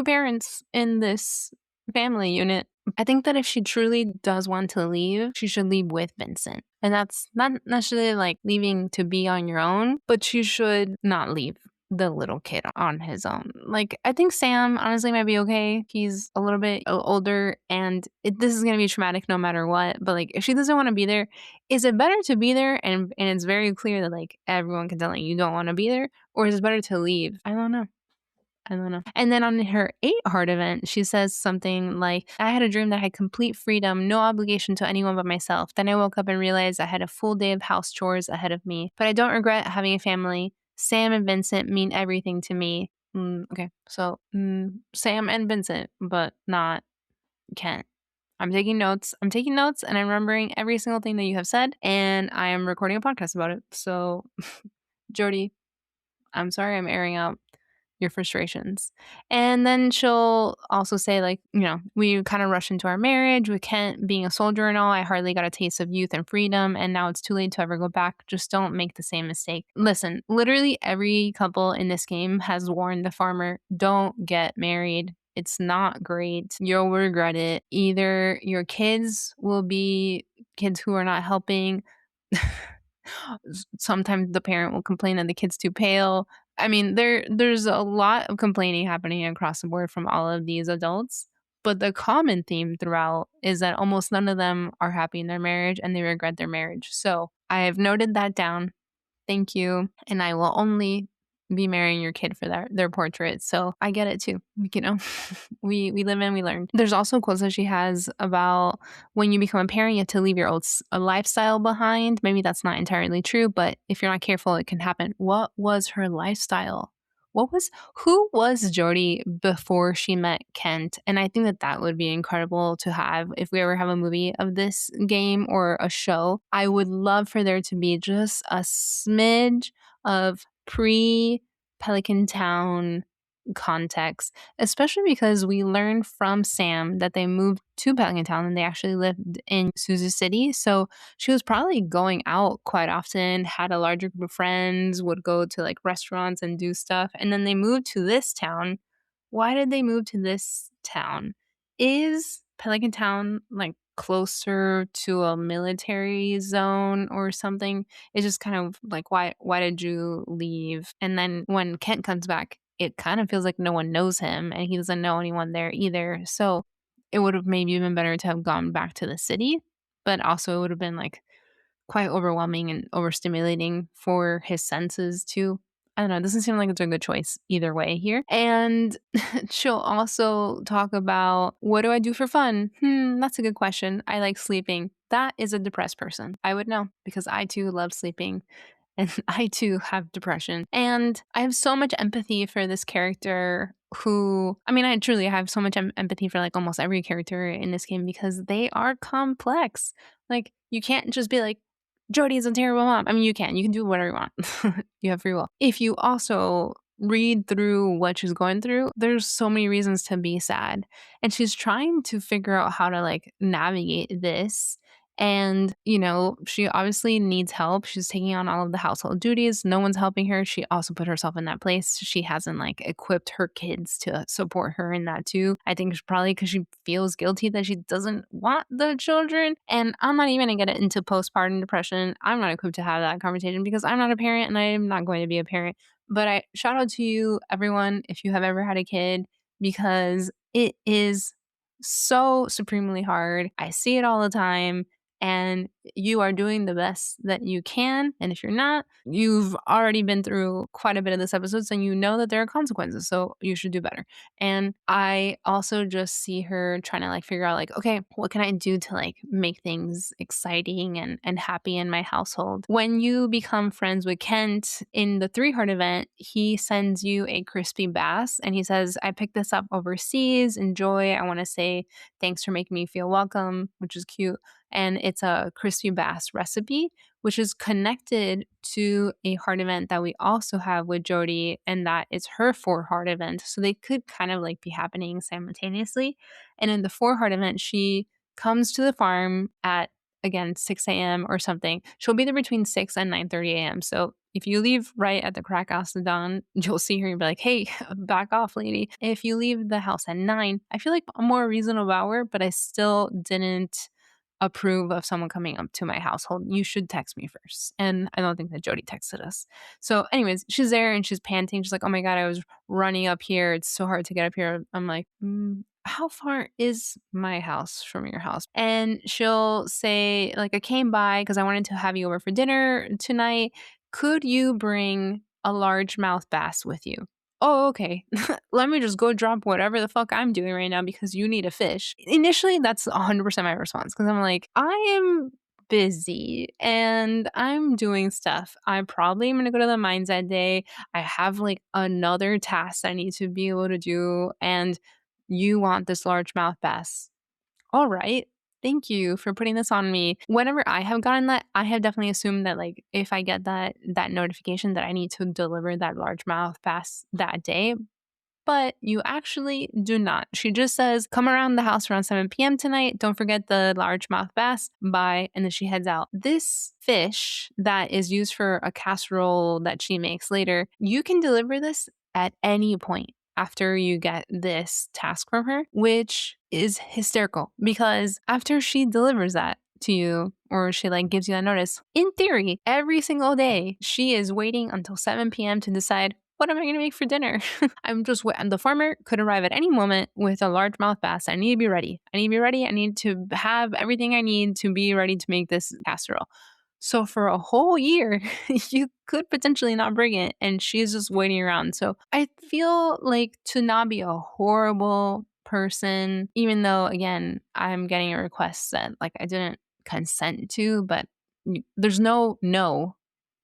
parents in this family unit. I think that if she truly does want to leave, she should leave with Vincent. And that's not necessarily like leaving to be on your own, but she should not leave the little kid on his own. Like, I think Sam honestly might be okay. He's a little bit older, and this is going to be traumatic no matter what. But like, if she doesn't want to be there, is it better to be there and it's very clear that like everyone can tell that you don't want to be there? Or is it better to leave? I don't know. And then on her 8 heart event, she says something like, I had a dream that I had complete freedom, no obligation to anyone but myself. Then I woke up and realized I had a full day of house chores ahead of me. But I don't regret having a family. Sam and Vincent mean everything to me. Okay, so Sam and Vincent, but not Kent. I'm taking notes, and I'm remembering every single thing that you have said, and I am recording a podcast about it. So, Jodi, I'm sorry I'm airing out your frustrations. And then she'll also say, like, we kind of rush into our marriage with Kent being a soldier and all. I hardly got a taste of youth and freedom, and now it's too late to ever go back. Just don't make the same mistake. Listen, literally every couple in this game has warned the farmer, don't get married. It's not great. You'll regret it. Either your kids will be kids who are not helping. Sometimes the parent will complain that the kid's too pale. I mean, there's a lot of complaining happening across the board from all of these adults, but the common theme throughout is that almost none of them are happy in their marriage and they regret their marriage. So I have noted that down. Thank you. And I will only be marrying your kid for their portrait. So I get it too. We live and we learn. There's also quotes that she has about when you become a parent, you have to leave your old lifestyle behind. Maybe that's not entirely true, but if you're not careful, it can happen. What was her lifestyle? Who was Jodi before she met Kent? And I think that would be incredible to have if we ever have a movie of this game or a show. I would love for there to be just a smidge of pre-Pelican Town context, especially because we learned from Sam that they moved to Pelican Town and they actually lived in Zuzu City. So she was probably going out quite often, had a larger group of friends, would go to like restaurants and do stuff. And then they moved to this town. Why did they move to this town? Is Pelican Town like closer to a military zone or something? It's just kind of like, why did you leave? And then when Kent comes back, it kind of feels like no one knows him and he doesn't know anyone there either. So it would have maybe been better to have gone back to the city, but also it would have been like quite overwhelming and overstimulating for his senses too. I don't know. It doesn't seem like it's a good choice either way here. And she'll also talk about, what do I do for fun? That's a good question. I like sleeping. That is a depressed person. I would know because I too love sleeping. And I too have depression. And I have so much empathy for this character who, I mean, I truly have so much empathy for like almost every character in this game because they are complex. Like, you can't just be like, Jodi is a terrible mom. I mean, you can do whatever you want. You have free will. If you also read through what she's going through, there's so many reasons to be sad. And she's trying to figure out how to like navigate this. And, you know, she obviously needs help. She's taking on all of the household duties. No one's helping her. She also put herself in that place. She hasn't like equipped her kids to support her in that too. I think it's probably because she feels guilty that she doesn't want the children. And I'm not even going to get into postpartum depression. I'm not equipped to have that conversation because I'm not a parent and I'm not going to be a parent. But I shout out to you, everyone, if you have ever had a kid, because it is so supremely hard. I see it all the time. And you are doing the best that you can. And if you're not, you've already been through quite a bit of this episode, so you know that there are consequences. So you should do better. And I also just see her trying to like figure out like, okay, what can I do to like make things exciting and happy in my household? When you become friends with Kent in the 3-heart event, he sends you a crispy bass and he says, I picked this up overseas. Enjoy. I want to say thanks for making me feel welcome, which is cute. And it's a crispy bass recipe, which is connected to a heart event that we also have with Jodi, and that is her 4-heart event. So they could kind of like be happening simultaneously. And in the 4-heart event, she comes to the farm at, again, 6 a.m. or something. She'll be there between 6 and 9:30 a.m. So if you leave right at the crack of dawn, you'll see her and be like, hey, back off, lady. If you leave the house at 9, I feel like a more reasonable hour, but I still didn't approve of someone coming up to my household. You should text me first. And I don't think that Jodi texted us. So anyways, she's there and she's panting. She's like, oh my God, I was running up here. It's so hard to get up here. I'm like, how far is my house from your house? And she'll say, like, I came by because I wanted to have you over for dinner tonight. Could you bring a largemouth bass with you? Oh, okay. Let me just go drop whatever the fuck I'm doing right now because you need a fish. Initially, that's 100% my response because I'm like, I am busy and I'm doing stuff. I probably am going to go to the mines that day. I have like another task I need to be able to do. And you want this largemouth bass. All right. Thank you for putting this on me. Whenever I have gotten that, I have definitely assumed that like if I get that notification that I need to deliver that largemouth bass that day, but you actually do not. She just says, come around the house around 7 p.m. tonight. Don't forget the largemouth bass. Bye. And then she heads out. This fish that is used for a casserole that she makes later, you can deliver this at any point after you get this task from her, which is hysterical because after she delivers that to you or she like gives you that notice, in theory, every single day, she is waiting until 7 p.m. to decide, what am I going to make for dinner? The farmer could arrive at any moment with a largemouth bass. I need to be ready. I need to have everything I need to be ready to make this casserole. So for a whole year, you could potentially not bring it and she's just waiting around. So I feel like to not be a horrible person, even though, again, I'm getting a request that like I didn't consent to, but there's no.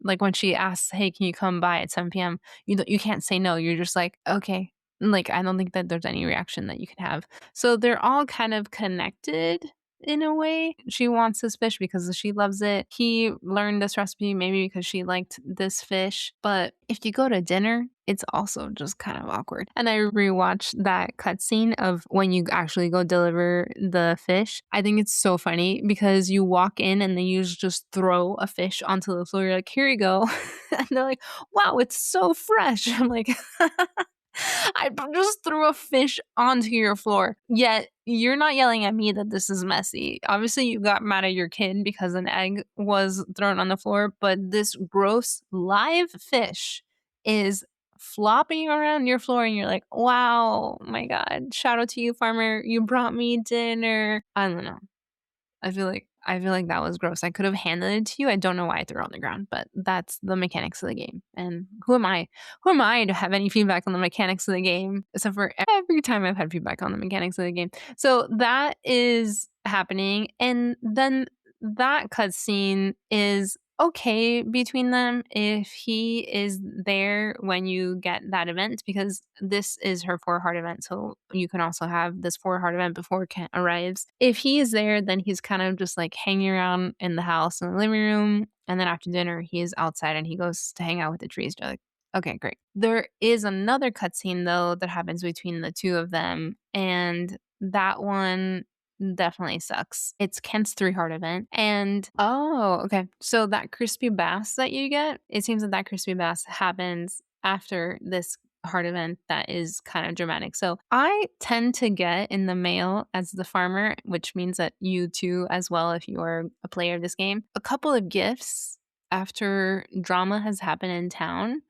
Like when she asks, hey, can you come by at 7 p.m.? You can't say no. You're just like, okay. Like, I don't think that there's any reaction that you can have. So they're all kind of connected in a way. She wants this fish because she loves it. He learned this recipe maybe because she liked this fish. But if you go to dinner, it's also just kind of awkward. And I rewatched that cutscene of when you actually go deliver the fish. I think it's so funny because you walk in and then you just throw a fish onto the floor. You're like, here you go. And they're like, wow, it's so fresh. I'm like, I just threw a fish onto your floor. Yet you're not yelling at me that this is messy. Obviously, you got mad at your kid because an egg was thrown on the floor, but this gross live fish is flopping around your floor and you're like, wow, my God, shout out to you, farmer. You brought me dinner. I don't know. I feel like that was gross. I could have handed it to you. I don't know why I threw it on the ground, but that's the mechanics of the game. And who am I? Who am I to have any feedback on the mechanics of the game? Except for every time I've had feedback on the mechanics of the game. So that is happening. And then that cutscene is okay between them if he is there when you get that event, because this is her 4-heart event. So you can also have this 4-heart event before Kent arrives. If he is there, then he's kind of just like hanging around in the house in the living room. And then after dinner, he is outside and he goes to hang out with the trees. You're like, okay, great. There is another cutscene though that happens between the two of them. And that one definitely sucks. It's Kent's 3-heart event. And okay. So that crispy bass that you get, it seems that crispy bass happens after this heart event that is kind of dramatic. So I tend to get in the mail as the farmer, which means that you too, as well, if you are a player of this game, a couple of gifts after drama has happened in town.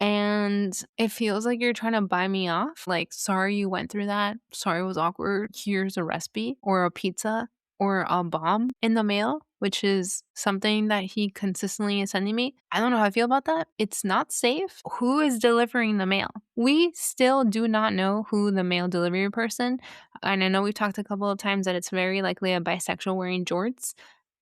And it feels like you're trying to buy me off. Like, sorry you went through that. Sorry it was awkward. Here's a recipe or a pizza or a bomb in the mail, which is something that he consistently is sending me. I don't know how I feel about that. It's not safe. Who is delivering the mail? We still do not know who the mail delivery person, and I know we've talked a couple of times that it's very likely a bisexual wearing jorts.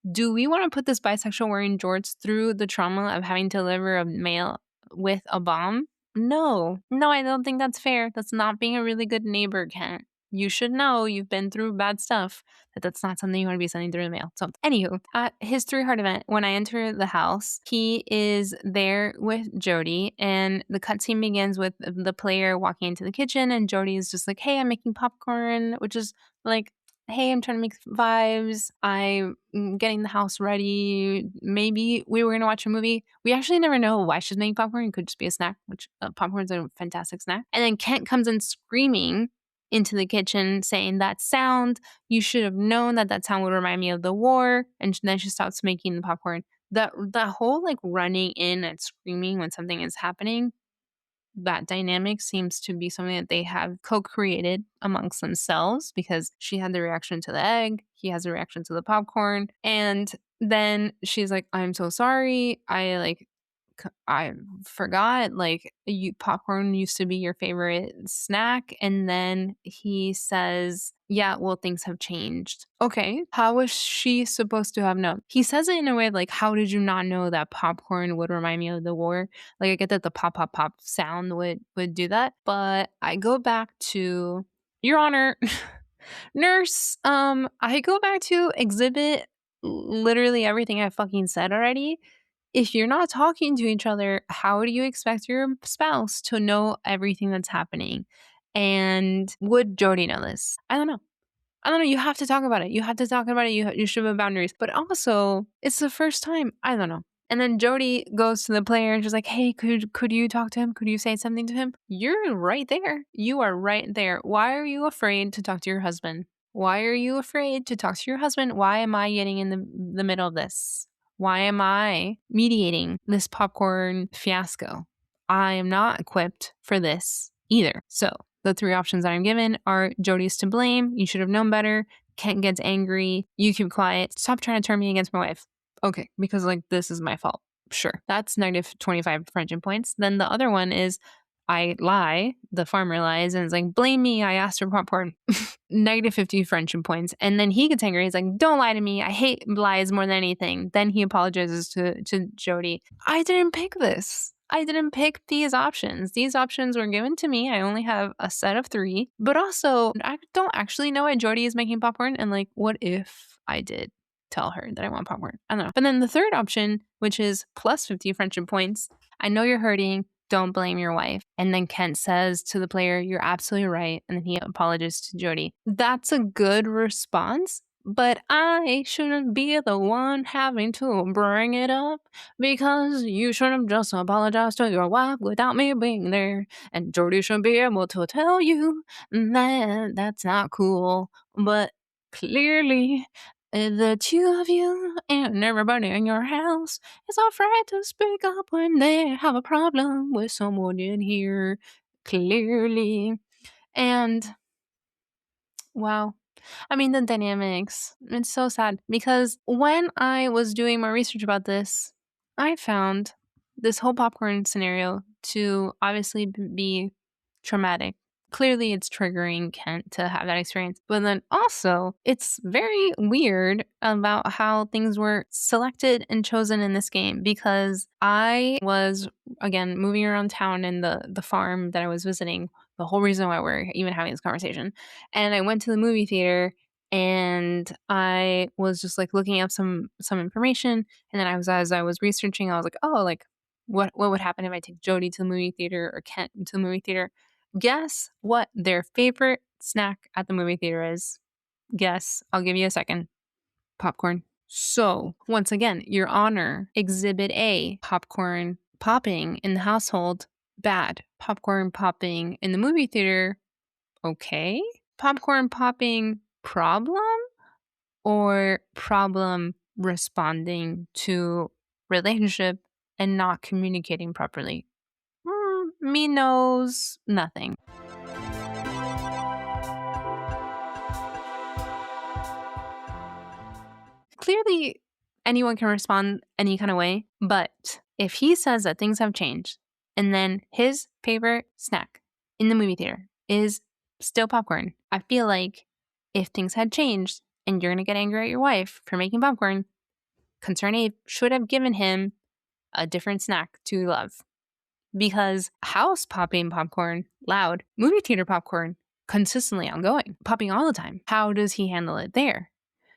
Do we want to put this bisexual wearing jorts through the trauma of having to deliver a mail with a bomb? No, I don't think that's fair. That's not being a really good neighbor, Kent. You should know you've been through bad stuff, that that's not something you want to be sending through the mail. So, anywho, at his 3-heart event, when I enter the house, he is there with Jodi, and the cutscene begins with the player walking into the kitchen, and Jodi is just like, hey, I'm making popcorn, which is like, hey, I'm trying to make vibes. I'm getting the house ready. Maybe we were going to watch a movie. We actually never know why she's making popcorn. It could just be a snack, which popcorn's a fantastic snack. And then Kent comes in screaming into the kitchen saying, that sound, you should have known that sound would remind me of the war. And then she stops making the popcorn. That whole like running in and screaming when something is happening, that dynamic seems to be something that they have co-created amongst themselves, because she had the reaction to the egg, he has a reaction to the popcorn, and then she's like, I'm so sorry, I forgot, like, popcorn used to be your favorite snack. And then he says, yeah, well, things have changed. Okay, how was she supposed to have known? He says it in a way like, how did you not know that popcorn would remind me of the war? Like, I get that the pop, pop, pop sound would do that. But I go back to, Your Honor, nurse, I go back to exhibit literally everything I fucking said already. If you're not talking to each other, how do you expect your spouse to know everything that's happening? And would Jodi know this? I don't know. You have to talk about it. You have to talk about it. You should have boundaries. But also, it's the first time. I don't know. And then Jodi goes to the player and she's like, hey, could you talk to him? Could you say something to him? You're right there. You are right there. Why are you afraid to talk to your husband? Why are you afraid to talk to your husband? Why am I getting in the middle of this? Why am I mediating this popcorn fiasco? I am not equipped for this either. So the 3 options that I'm given are: Jodi's to blame, you should have known better, Kent gets angry, you keep quiet, stop trying to turn me against my wife. Okay, because like this is my fault. Sure, that's negative 25 friendship points. Then the other one is I lie, the farmer lies, and is like, blame me, I asked for popcorn. Negative 50 friendship points. And then he gets angry. He's like, don't lie to me. I hate lies more than anything. Then he apologizes to Jodi. I didn't pick this. I didn't pick these options. These options were given to me. I only have a set of 3. But also, I don't actually know why Jodi is making popcorn. And like, what if I did tell her that I want popcorn? I don't know. But then the third option, which is plus 50 friendship points, I know you're hurting. Don't blame your wife. And then Kent says to the player, you're absolutely right. And then he apologizes to Jodi. That's a good response, but I shouldn't be the one having to bring it up, because you should have just apologized to your wife without me being there. And Jodi should be able to tell you that that's not cool. But clearly, the 2 of you and everybody in your house is afraid to speak up when they have a problem with someone in here. Clearly. And wow. I mean, the dynamics, it's so sad because when I was doing my research about this, I found this whole popcorn scenario to obviously be traumatic. Clearly, it's triggering Kent to have that experience. But then also, it's very weird about how things were selected and chosen in this game because I was, again, moving around town in the farm that I was visiting. The whole reason why we're even having this conversation. And I went to the movie theater and I was just like looking up some information. And then as I was researching, I was like, oh, like what would happen if I take Jody to the movie theater or Kent to the movie theater? Guess what their favorite snack at the movie theater is? Guess. I'll give you a second. Popcorn. So, once again, Your Honor, Exhibit A, popcorn popping in the household, bad. Popcorn popping in the movie theater, okay. Popcorn popping, problem? Or problem responding to relationship and not communicating properly? Me knows nothing. Clearly, anyone can respond any kind of way, but if he says that things have changed and then his favorite snack in the movie theater is still popcorn, I feel like if things had changed and you're going to get angry at your wife for making popcorn, Concern A should have given him a different snack to love. Because house popping popcorn, loud, movie theater popcorn, consistently ongoing, popping all the time. How does he handle it there?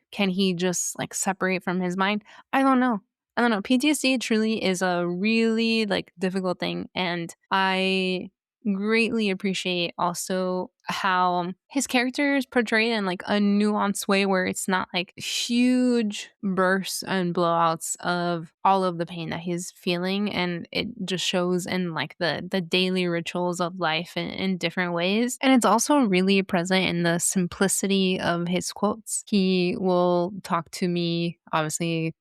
Can he just like separate from his mind? I don't know. PTSD truly is a really like difficult thing. And I greatly appreciate also how his character is portrayed in like a nuanced way where it's not like huge bursts and blowouts of all of the pain that he's feeling, and it just shows in like the daily rituals of life in different ways. And it's also really present in the simplicity of his quotes. He will talk to me, obviously.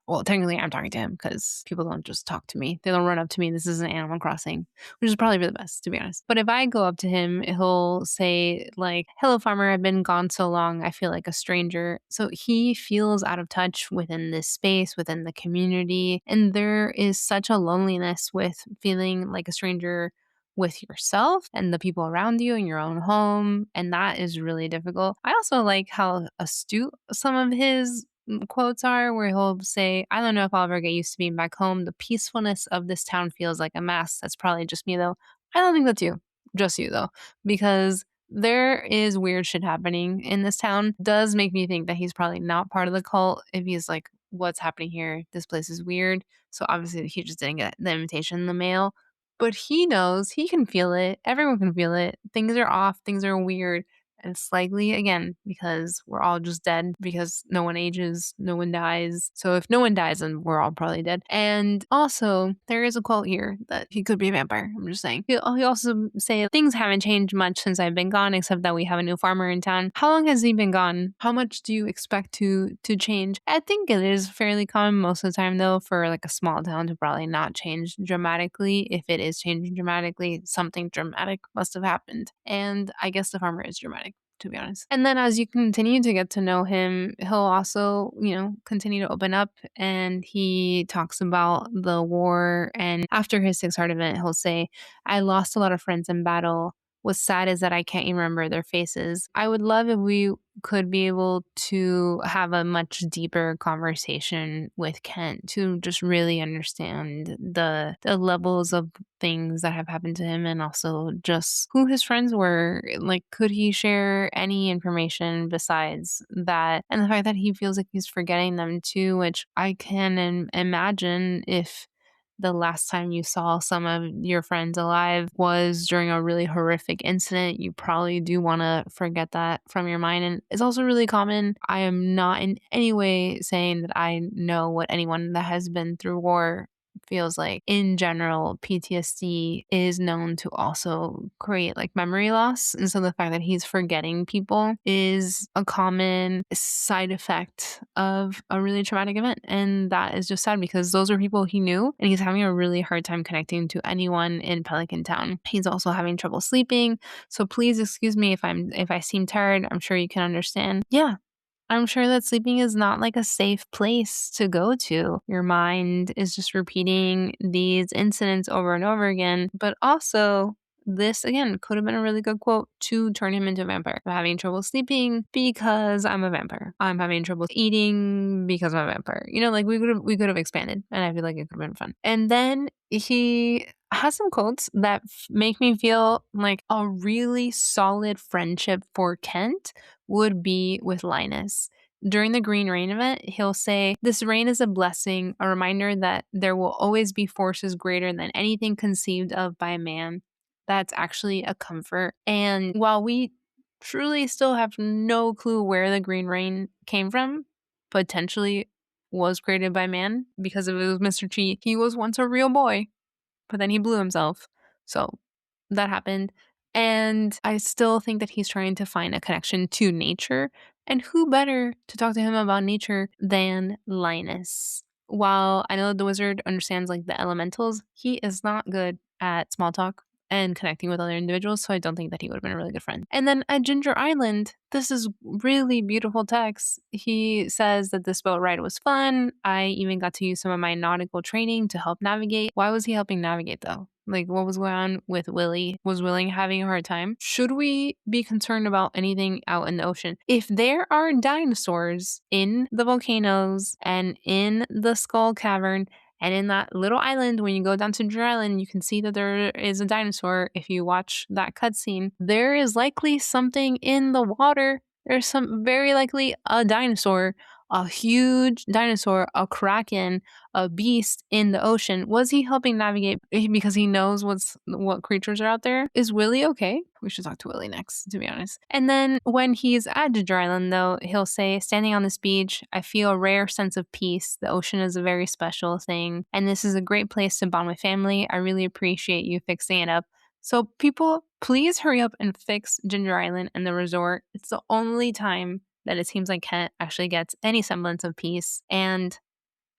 Well, technically, I'm talking to him because people don't just talk to me. They don't run up to me. This isn't Animal Crossing, which is probably for the best, to be honest. But if I go up to him, he'll say, like, hello, farmer, I've been gone so long. I feel like a stranger. So he feels out of touch within this space, within the community. And there is such a loneliness with feeling like a stranger with yourself and the people around you in your own home. And that is really difficult. I also like how astute some of his quotes are, where he'll say, I don't know if I'll ever get used to being back home. The peacefulness of this town feels like a mess. That's probably just me, though. I don't think that's you. Just you, though. Because there is weird shit happening in this town. Does make me think that he's probably not part of the cult if he's like, what's happening here? This place is weird. So obviously he just didn't get the invitation in the mail. But he knows, he can feel it. Everyone can feel it. Things are off. Things are weird. And it's likely, again, because we're all just dead, because no one ages, no one dies. So if no one dies, then we're all probably dead. And also, there is a quote here that he could be a vampire. I'm just saying. He also say, things haven't changed much since I've been gone, except that we have a new farmer in town. How long has he been gone? How much do you expect to change? I think it is fairly common most of the time, though, for like a small town to probably not change dramatically. If it is changing dramatically, something dramatic must have happened. And I guess the farmer is dramatic, to be honest. And then as you continue to get to know him, he'll also, continue to open up, and he talks about the war. And after his 6 Heart event, he'll say, I lost a lot of friends in battle. What's sad is that I can't even remember their faces. I would love if we could be able to have a much deeper conversation with Kent to just really understand the levels of things that have happened to him, and also just who his friends were. Like, could he share any information besides that? And the fact that he feels like he's forgetting them too, which I can imagine if the last time you saw some of your friends alive was during a really horrific incident, you probably do want to forget that from your mind. And it's also really common. I am not in any way saying that I know what anyone that has been through war feels like in general, PTSD is known to also create like memory loss. And so the fact that he's forgetting people is a common side effect of a really traumatic event. And that is just sad because those are people he knew and he's having a really hard time connecting to anyone in Pelican Town. He's also having trouble sleeping. So please excuse me if I seem tired. I'm sure you can understand. Yeah, I'm sure that sleeping is not like a safe place to go to. Your mind is just repeating these incidents over and over again. But also, this again could have been a really good quote to turn him into a vampire. I'm having trouble sleeping because I'm a vampire. I'm having trouble eating because I'm a vampire. You know, like we could have expanded, and I feel like it could have been fun. And then he has some quotes that make me feel like a really solid friendship for Kent would be with Linus. During the Green Rain event, he'll say, "This rain is a blessing, a reminder that there will always be forces greater than anything conceived of by man." That's actually a comfort. And while we truly still have no clue where the Green Rain came from, potentially was created by man because if it was Mr. Chi, he was once a real boy, but then he blew himself. So that happened. And I still think that he's trying to find a connection to nature. And who better to talk to him about nature than Linus? While I know that the wizard understands like the elementals, he is not good at small talk and connecting with other individuals, so I don't think that he would have been a really good friend. And then at Ginger Island, this is really beautiful text. He says that this boat ride was fun. I even got to use some of my nautical training to help navigate. Why was he helping navigate though? Like, what was going on with Willie? Was Willie having a hard time? Should we be concerned about anything out in the ocean? If there are dinosaurs in the volcanoes and in the Skull Cavern and in that little island, when you go down to Ginger Island, you can see that there is a dinosaur. If you watch that cutscene, there is likely something in the water. There's very likely a dinosaur, a huge dinosaur, a kraken, a beast in the ocean. Was he helping navigate because he knows what creatures are out there? Is Willie okay? We should talk to Willie next, to be honest. And then when he's at Ginger Island, though, he'll say, "Standing on this beach, I feel a rare sense of peace. The ocean is a very special thing, and this is a great place to bond with family. I really appreciate you fixing it up." So people, please hurry up and fix Ginger Island and the resort. It's the only time that it seems like Kent actually gets any semblance of peace, and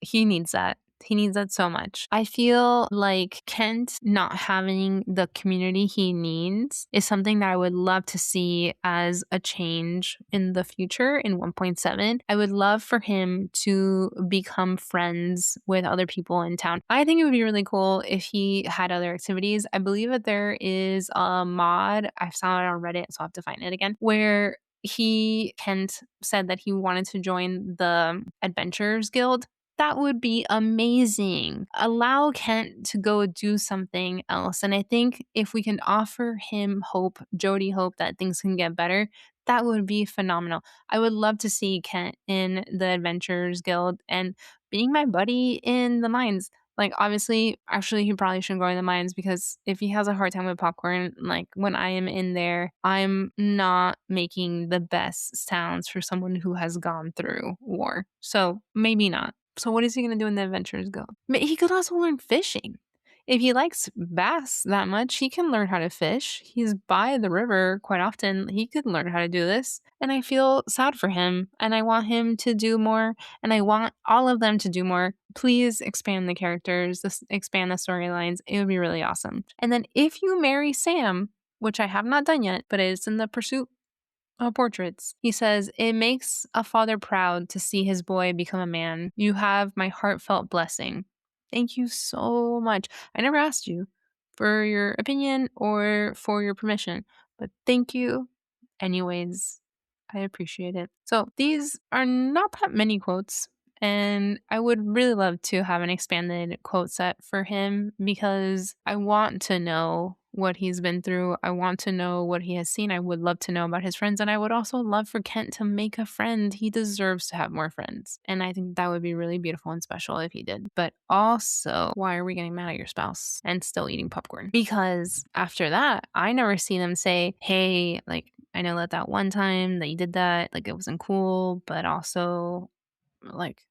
he needs that. He needs that so much. I feel like Kent not having the community he needs is something that I would love to see as a change in the future in 1.7. I would love for him to become friends with other people in town. I think it would be really cool if he had other activities. I believe that there is a mod, I saw it on Reddit, so I'll have to find it again, where Kent said that he wanted to join the Adventurers Guild. That would be amazing. Allow Kent to go do something else. And I think if we can offer him hope, Jodi hope that things can get better, that would be phenomenal. I would love to see Kent in the Adventurers Guild and being my buddy in the mines. Like, obviously, actually, he probably shouldn't go in the mines because if he has a hard time with popcorn, like when I am in there, I'm not making the best sounds for someone who has gone through war. So maybe not. So what is he going to do in the Adventures Guild? He could also learn fishing. If he likes bass that much, he can learn how to fish. He's by the river quite often. He could learn how to do this. And I feel sad for him. And I want him to do more. And I want all of them to do more. Please expand the characters, expand the storylines. It would be really awesome. And then if you marry Sam, which I have not done yet, but it's in the pursuit portraits. He says, "It makes a father proud to see his boy become a man. You have my heartfelt blessing." Thank you so much. I never asked you for your opinion or for your permission, but thank you anyways. I appreciate it. So these are not that many quotes, and I would really love to have an expanded quote set for him because I want to know what he's been through. I want to know what he has seen. I would love to know about his friends, and I would also love for Kent to make a friend. He deserves to have more friends, and I think that would be really beautiful and special if he did. But also, why are we getting mad at your spouse and still eating popcorn? Because after that, I never see them say, "Hey, like, I know that one time that you did that, like, it wasn't cool, but also, like,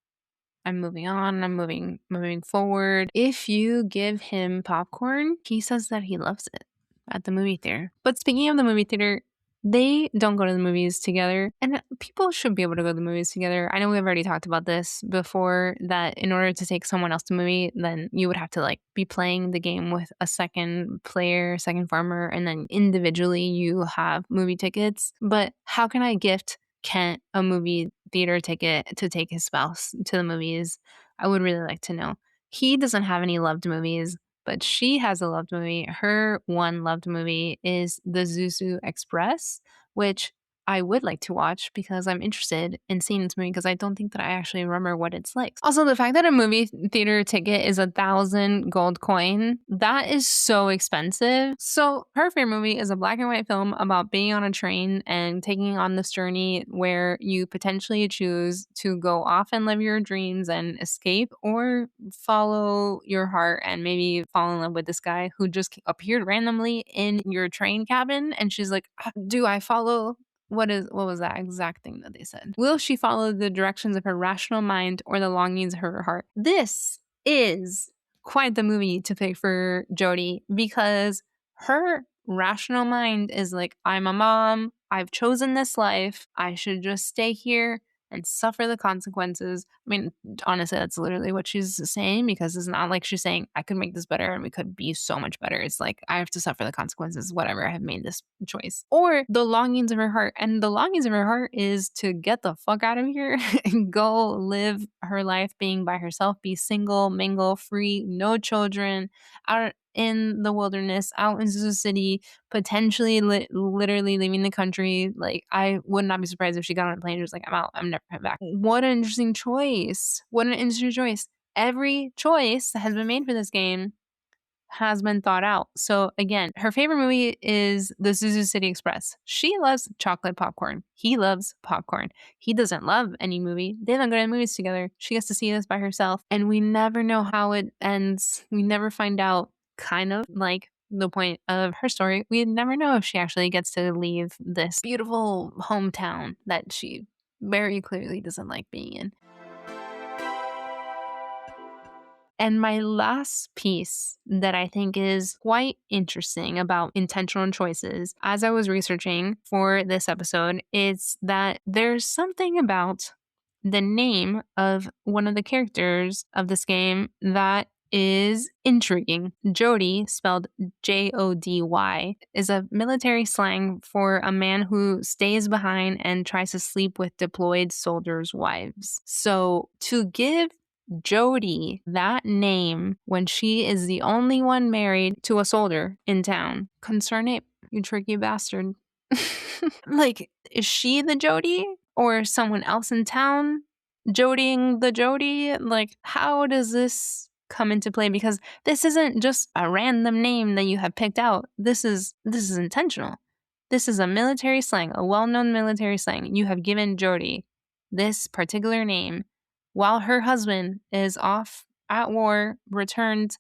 I'm moving on. I'm moving forward. If you give him popcorn, he says that he loves it at the movie theater. But speaking of the movie theater, they don't go to the movies together, and people should be able to go to the movies together. I know we've already talked about this before, that in order to take someone else to the movie, then you would have to like be playing the game with a second player, second farmer, and then individually you have movie tickets. But how can I gift Kent a movie theater ticket to take his spouse to the movies? I would really like to know. He doesn't have any loved movies, but she has a loved movie. Her one loved movie is the Zuzu Express, which I would like to watch because I'm interested in seeing this movie because I don't think that I actually remember what it's like. Also, the fact that a movie theater ticket is 1,000 gold coin, that is so expensive. So her favorite movie is a black and white film about being on a train and taking on this journey where you potentially choose to go off and live your dreams and escape, or follow your heart and maybe fall in love with this guy who just appeared randomly in your train cabin. And she's like, do I follow? What was that exact thing that they said? Will she follow the directions of her rational mind or the longings of her heart? This is quite the movie to pick for Jodi, because her rational mind is like, I'm a mom, I've chosen this life, I should just stay here and suffer the consequences. I mean, honestly, that's literally what she's saying, because it's not like she's saying, I could make this better and we could be so much better. It's like, I have to suffer the consequences, whatever, I have made this choice. Or the longings of her heart. And the longings of her heart is to get the fuck out of here and go live her life being by herself, be single, mingle, free, no children, out in the wilderness, out in Zuzu City, potentially literally leaving the country. Like, I would not be surprised if she got on a plane and was like, I'm out, I'm never coming back. What an interesting choice. What an interesting choice. Every choice that has been made for this game has been thought out. So again, her favorite movie is the Zuzu City Express. She loves chocolate popcorn. He loves popcorn. He doesn't love any movie. They don't go to the movies together. She gets to see this by herself, and we never know how it ends. We never find out, kind of like the point of her story. We never know if she actually gets to leave this beautiful hometown that she very clearly doesn't like being in. And my last piece that I think is quite interesting about intentional choices, as I was researching for this episode, is that there's something about the name of one of the characters of this game that is intriguing. Jody, spelled Jody, is a military slang for a man who stays behind and tries to sleep with deployed soldiers' wives. So to give Jody that name when she is the only one married to a soldier in town, concern it, you tricky bastard. Like, is she the Jody or someone else in town jodying the Jody? Like, how does this come into play? Because this isn't just a random name that you have picked out. This is intentional. This is a military slang, a well-known military slang. You have given Jody this particular name while her husband is off at war, returned.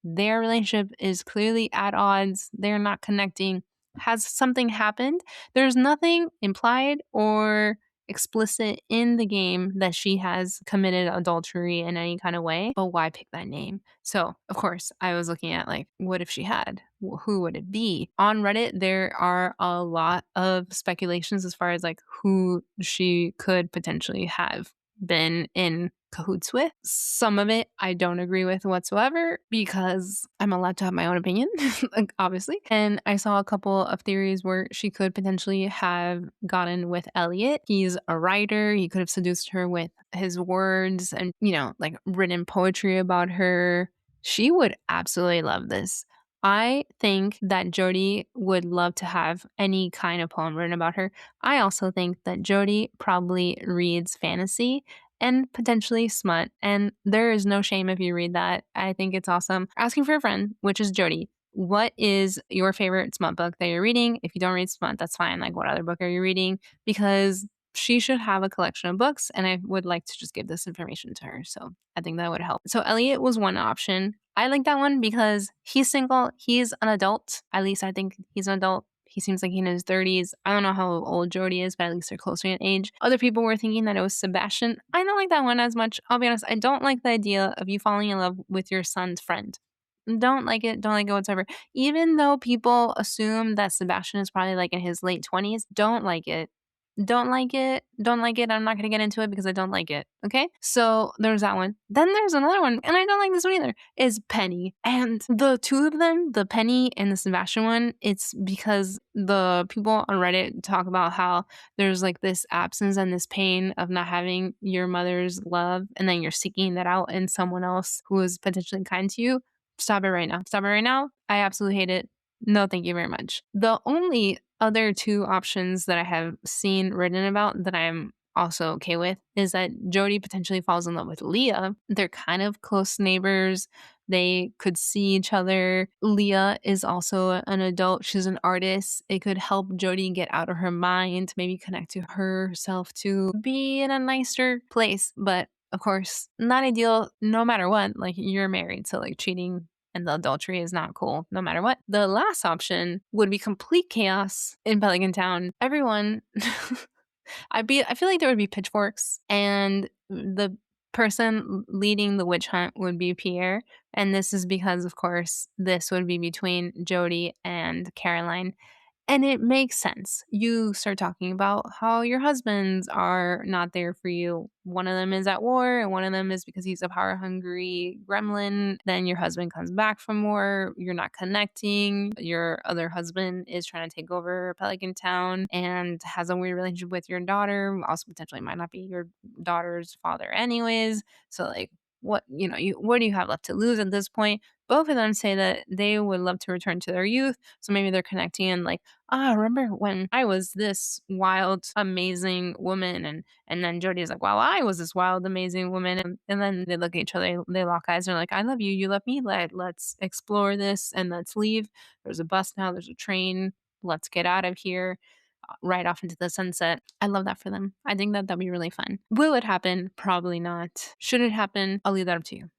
Their relationship is clearly at odds. They're not connecting. Has something happened? There's nothing implied or explicit in the game that she has committed adultery in any kind of way, but why pick that name? So, of course, I was looking at, like, what if she had? Who would it be? On Reddit, there are a lot of speculations as far as, like, who she could potentially have been in cahoots with. Some of it I don't agree with whatsoever, because I'm allowed to have my own opinion, like, obviously. And I saw a couple of theories where she could potentially have gotten with Elliot. He's a writer. He could have seduced her with his words and, like, written poetry about her. She would absolutely love this. I think that Jody would love to have any kind of poem written about her. I also think that Jody probably reads fantasy and potentially smut, and there is no shame if you read that. I think it's awesome. Asking for a friend, which is Jody, what is your favorite smut book that you're reading? If you don't read smut, that's fine. Like, what other book are you reading? Because she should have a collection of books, and I would like to just give this information to her. So I think that would help. So Elliot was one option. I like that one because he's single. He's an adult. At least I think he's an adult. He seems like in his 30s. I don't know how old Jodi is, but at least they're closer in age. Other people were thinking that it was Sebastian. I don't like that one as much. I'll be honest. I don't like the idea of you falling in love with your son's friend. Don't like it. Don't like it whatsoever. Even though people assume that Sebastian is probably like in his late 20s, don't like it. Don't like it. Don't like it. I'm not going to get into it because I don't like it. Okay? So there's that one. Then there's another one, and I don't like this one either, is Penny. And the two of them, the Penny and the Sebastian one, it's because the people on Reddit talk about how there's like this absence and this pain of not having your mother's love, and then you're seeking that out in someone else who is potentially kind to you. Stop it right now. Stop it right now. I absolutely hate it. No, thank you very much. The only other two options that I have seen written about that I'm also okay with is that Jodi potentially falls in love with Leah. They're kind of close neighbors. They could see each other. Leah is also an adult. She's an artist. It could help Jodi get out of her mind, maybe connect to herself to be in a nicer place. But of course, not ideal no matter what. Like, you're married, so like cheating and the adultery is not cool no matter what. The last option would be complete chaos in Pelican Town. Everyone, I feel like there would be pitchforks, and the person leading the witch hunt would be Pierre. And this is because, of course, this would be between Jodi and Caroline. And it makes sense. You start talking about how your husbands are not there for you. One of them is at war, and one of them is because he's a power hungry gremlin. Then your husband comes back from war. You're not connecting. Your other husband is trying to take over Pelican Town and has a weird relationship with your daughter. Also, potentially might not be your daughter's father, anyways. So, like, what do you have left to lose at this point? Both of them say that they would love to return to their youth. So maybe they're connecting and like, remember when I was this wild, amazing woman? And then Jodi's like, well, I was this wild, amazing woman. And then they look at each other, they lock eyes, and they're like, I love you, you love me. Let's explore this and let's leave. There's a bus now, there's a train. Let's get out of here. Right off into the sunset. I love that for them. I think that that'd be really fun. Will it happen? Probably not. Should it happen? I'll leave that up to you.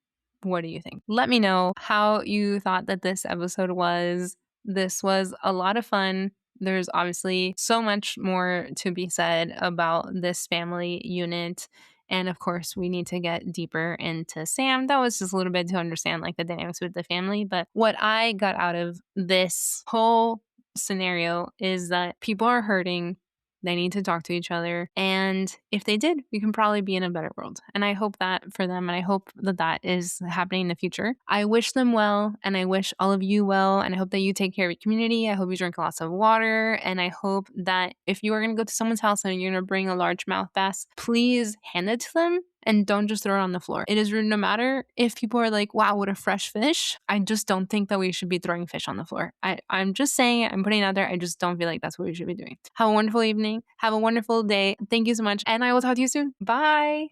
What do you think? Let me know how you thought that this episode was. This was a lot of fun. There's obviously so much more to be said about this family unit. And of course, we need to get deeper into Sam. That was just a little bit to understand like the dynamics with the family. But what I got out of this whole scenario is that people are hurting. They need to talk to each other. And if they did, we can probably be in a better world. And I hope that for them. And I hope that that is happening in the future. I wish them well. And I wish all of you well. And I hope that you take care of your community. I hope you drink lots of water. And I hope that if you are going to go to someone's house and you're going to bring a largemouth bass, please hand it to them. And don't just throw it on the floor. It is rude no matter if people are like, wow, what a fresh fish. I just don't think that we should be throwing fish on the floor. I'm just saying it. I'm putting it out there. I just don't feel like that's what we should be doing. Have a wonderful evening. Have a wonderful day. Thank you so much. And I will talk to you soon. Bye.